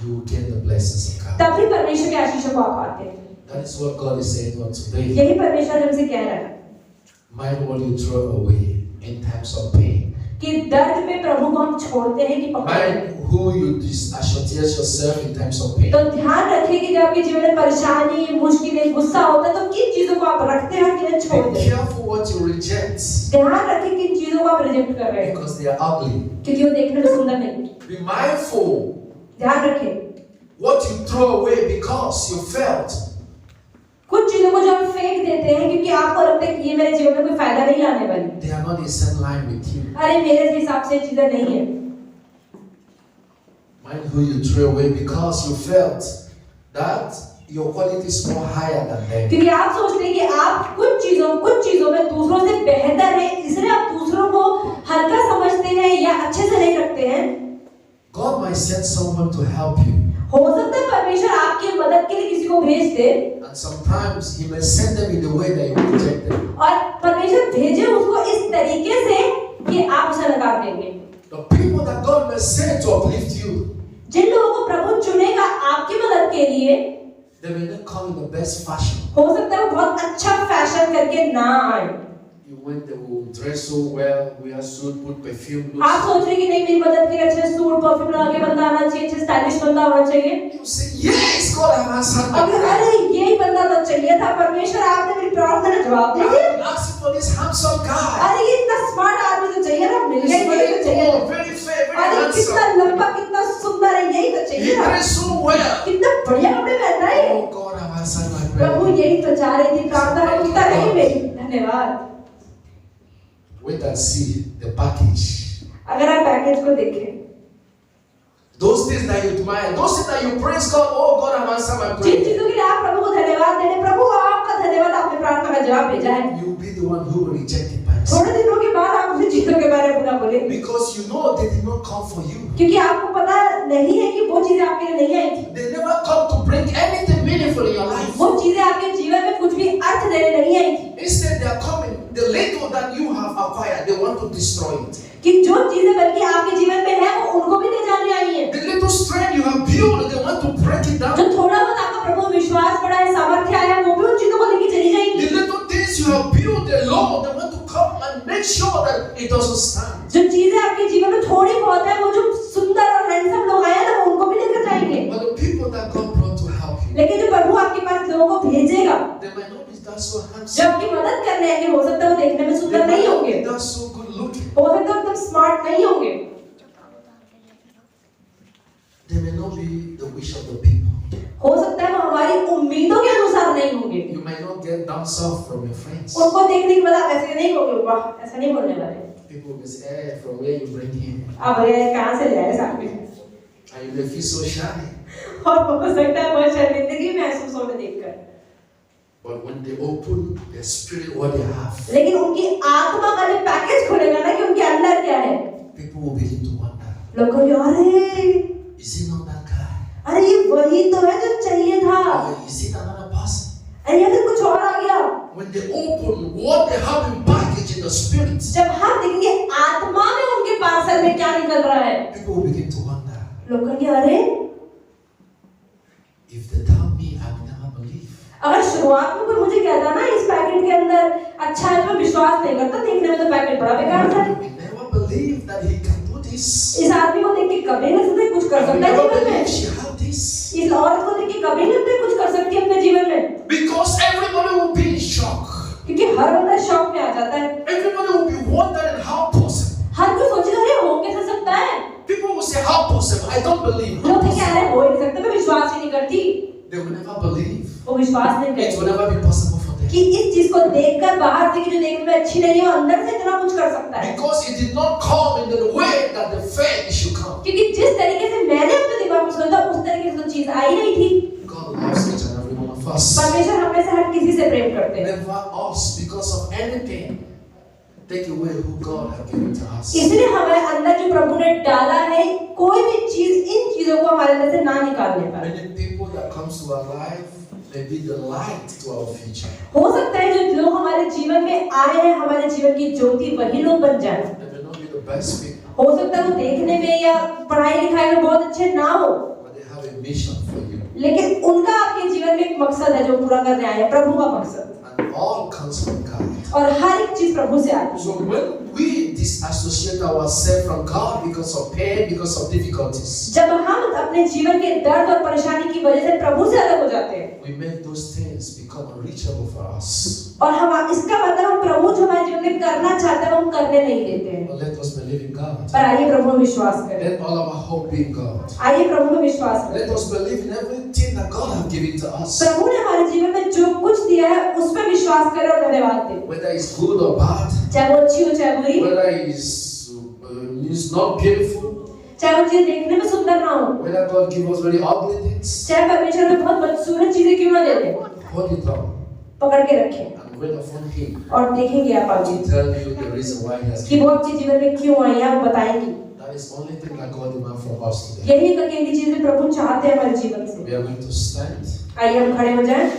you will get the blessings of God. तब भी परमेश्वर के आशीषों को आप पाते हैं। That is what God is saying on today. यही परमेश्वर हमसे कह रहा है Mind what you throw away in times of pain. कि दर्द में प्रभु को हम छोड़ते हैं कि पकड़ते हैं। Mind who you disassociate yourself in times of pain. तो ध्यान रखें कि जब आपके जीवन में परेशानी, मुश्किलें, गुस्सा होता है तो किन चीजों को आप रखते हैं और किन्हें छोड़ Be देते हैं। careful what you reject ध्यान रखें किन चीजों को आप रिजेक्ट कर रहे हैं, because they are ugly. क्योंकि वो देखने में सुंदर नहीं। Be mindful ध्यान रखें what you throw away because you felt कुछ चीजों को जो आप फेंक देते हैं क्योंकि आपको लगता है कि ये मेरे जीवन में कोई फायदा नहीं लाने वाली, they are not in same line with you. अरे मेरे हिसाब से चीजें नहीं है। Mind who you throw away because you felt that your quality is more higher than them. क्योंकि आप सोचते हैं कि आप कुछ चीजों में दूसरों से बेहतर हैं, इसलिए आप दूसरों को हल्का समझते हैं या अच्छे से नहीं रखते हैं। God might send someone to help you, हो सकता है परमेश्वर आपकी मदद के लिए किसी को भेज दे and sometimes He may send them in the way that you reject them. और परमेश्वर भेजे उसको इस तरीके से कि आप उसे नकार देंगे। The people that God may send to uplift you, जिन लोगों को प्रभु चुनेगा आपकी मदद के लिए, they may not come in the best fashion. हो सकता है वो बहुत अच्छा फैशन करके ना आए। You went, they will dress so well, wear suit, put perfume, आप look. सोच रहे हैं कि नहीं मेरी मदद के लिए अच्छे सूट परफ्यूम लगा के बंदा आना चाहिए, अच्छे स्टाइलिश बंदा होना चाहिए। You say, yes, God has answered my अगर prayer. अरे यही बंदा था चाहिए था परमेश्वर आपने मेरी प्रार्थना का जवाब दे दिया। I'm asking for this handsome guy. अरे ये इतना स्मार्ट आदमी तो चाहिए ना, मिल गया, He's यही very तो चाहिए tall, था। very fair, very अरे कितना handsome. लंबा, कितना सुंदर है, यही तो He चाहिए था। dressed so well. कितना बढ़िया कपड़े पहनता है। Oh God, I've answered my Prabhu prayer. यही तो चाह रही थी, प्रार्थना उत्तर नहीं मेरी। धन्यवाद। Wait and see the package. अगर आप पैकेज को देखें, Those things that you admire, those things that you praise God, oh God, I've answered my Jin prayer. चीजों के लिए आप प्रभु को धन्यवाद दे रहे, प्रभु आपका धन्यवाद, आपने प्रार्थना का जवाब भेजा है। You'll be the one who will reject it by yourself. थोड़े दिनों के बाद आप उन चीजों के बारे में बुरा बोले, Because you know they did not come for you. क्योंकि आपको पता नहीं है कि वो चीजें आपके लिए नहीं आई थी। They never come to bring anything meaningful in your life. वो चीजें आपके जीवन में कुछ भी अर्थ देने नहीं आई थी। Instead, they are coming. The little that you have acquired, they want to destroy it. कि जो चीजें बल्कि आपके जीवन में है वो उनको भी ले जाने आई है। The little strength you have built, they want to break it down. जो थोड़ा बहुत आपका प्रभु विश्वास बढ़ा है, सामर्थ्य आया, वो भी उन चीजों को लेके चली जाएंगी। The little things you have built, the Lord, they want to come and make sure that it doesn't stand. जो चीजें आपके जीवन में थोड़ी बहुत है, वो जो सुंदर और हैंडसम लोग आए हैं ना, वो उनको भी लेकर जाएंगे। But the people that God brought to help you, लेकिन जो प्रभु आपके पास लोगों को भेजेगा, they might not be that so जो handsome. आपकी मदद करने आएंगे, हो सकता है वो देखने में They सुंदर might नहीं not होंगे, be that so good looking. हो सकता है एकदम स्मार्ट नहीं होंगे, They may not be the wish of the people. हो सकता है वो हमारी उम्मीदों के अनुसार नहीं होंगे। You might not get down south from your friends. उनको देखने के बाद आप ऐसे नहीं बोलोगे, वाह ऐसा नहीं बोलने वाले। People will say, hey, from where you bring him? अब ये कहाँ से ले आए साथ में? And you may feel so shy. और हो सकता है बहुत शर्मिंदगी महसूस होने देखकर। But when they open their spirit, what they have, लेकिन उनकी आत्मा का जो पैकेज खुलेगा ना कि उनके अंदर क्या है, people will begin to wonder, लोग कहेंगे अरे is he not that guy? अरे ये वही तो है जो चाहिए था, Or is it another person? अरे या फिर कुछ और आ गया। When they open what they have in package in the spirit, जब हम देखेंगे आत्मा में उनके पार्सल में क्या निकल रहा है, people will begin to wonder, लोग कहेंगे अरे if they tell me, I will never believe. अगर शुरुआत में कोई मुझे कहता ना इस पैकेट के अंदर अच्छा है, तो मैं विश्वास नहीं करता, देखने में तो पैकेट बड़ा बेकार था। I will never believe that he can do this. इस आदमी को देख के कभी नहीं सोचा कुछ कर I will सकता है never जीवन believe में, she had this. इस औरत को देख के कभी नहीं सोचा कुछ कर सकती है अपने जीवन में, Because everybody will be in shock. क्योंकि हर बंदा शौक में आ जाता है। Everybody will be wondering how possible. हर कोई सोचेगा अरे हो कैसे सकता है, People will say, how possible? I don't believe. How लोग कहेंगे possible? अरे हो ही नहीं सकता, मैं विश्वास ही नहीं करती, They will never believe. वो विश्वास नहीं It will करती never be possible for them. कि इस चीज को देखकर बाहर से कि जो देखने में अच्छी नहीं है, वो अंदर से इतना कुछ कर सकता है। Because it did not come in the way that the faith should come. क्योंकि जिस तरीके से मैंने अपने दिमाग में सोचा उस तरीके से तो चीज आई नहीं थी। God loves each and every one of us. परमेश्वर हमें से हर किसी से प्रेम करते हैं, Never us because of anything take away who God has given to us. इसलिए हमारे अंदर जो प्रभु ने डाला है, कोई भी चीज इन चीजों को हमारे अंदर से ना निकालने पाए। Many people that comes to our life may be the light to our future. हो सकता है जो लोग हमारे जीवन में आए हैं, हमारे जीवन की ज्योति वही लोग बन जाए। They may not be the best people, हो सकता है वो देखने में या पढ़ाई लिखाई में बहुत अच्छे ना हो, but they have a mission for you. लेकिन उनका आपके जीवन में एक मकसद है जो पूरा करने आए हैं, प्रभु का मकसद, And all comes from God. और हर एक चीज प्रभु से आती So है। when we disassociate ourselves from God because of pain, because of difficulties, जब हम अपने जीवन के दर्द और परेशानी की वजह से प्रभु से अलग हो जाते हैं, we make those things become unreachable for us. और हम इसका मतलब हम प्रभु जो हमारे जीवन में करना चाहते हैं वो हम करने नहीं देते हैं। But let us believe in God. पर आइए प्रभु में विश्वास करें, Let all our hope be in God. आइए प्रभु में विश्वास करें। Let us believe in everything that God has given to us. प्रभु ने हमारे जीवन में जो कुछ दिया है उस पर विश्वास करें और धन्यवाद दें, Whether it's good or bad, चाहे वो अच्छी हो चाहे बुरी, whether it's not beautiful, चाहे वो चीज देखने में सुंदर ना हो, whether God give us very ugly things, चाहे परमेश्वर हमें बहुत बदसूरत चीजें क्यों ना दे दे, hold it down पकड़ के रखें and wait upon Him और देखेंगे आप आगे to tell you the reason why He has कि given. वो आपके जीवन में क्यों आई है, आप बताएंगी। That is the only thing that God demands from us today. यही एक अकेली चीज प्रभु चाहते हैं हमारे जीवन से। We are going to stand. आइए हम खड़े हो जाएं।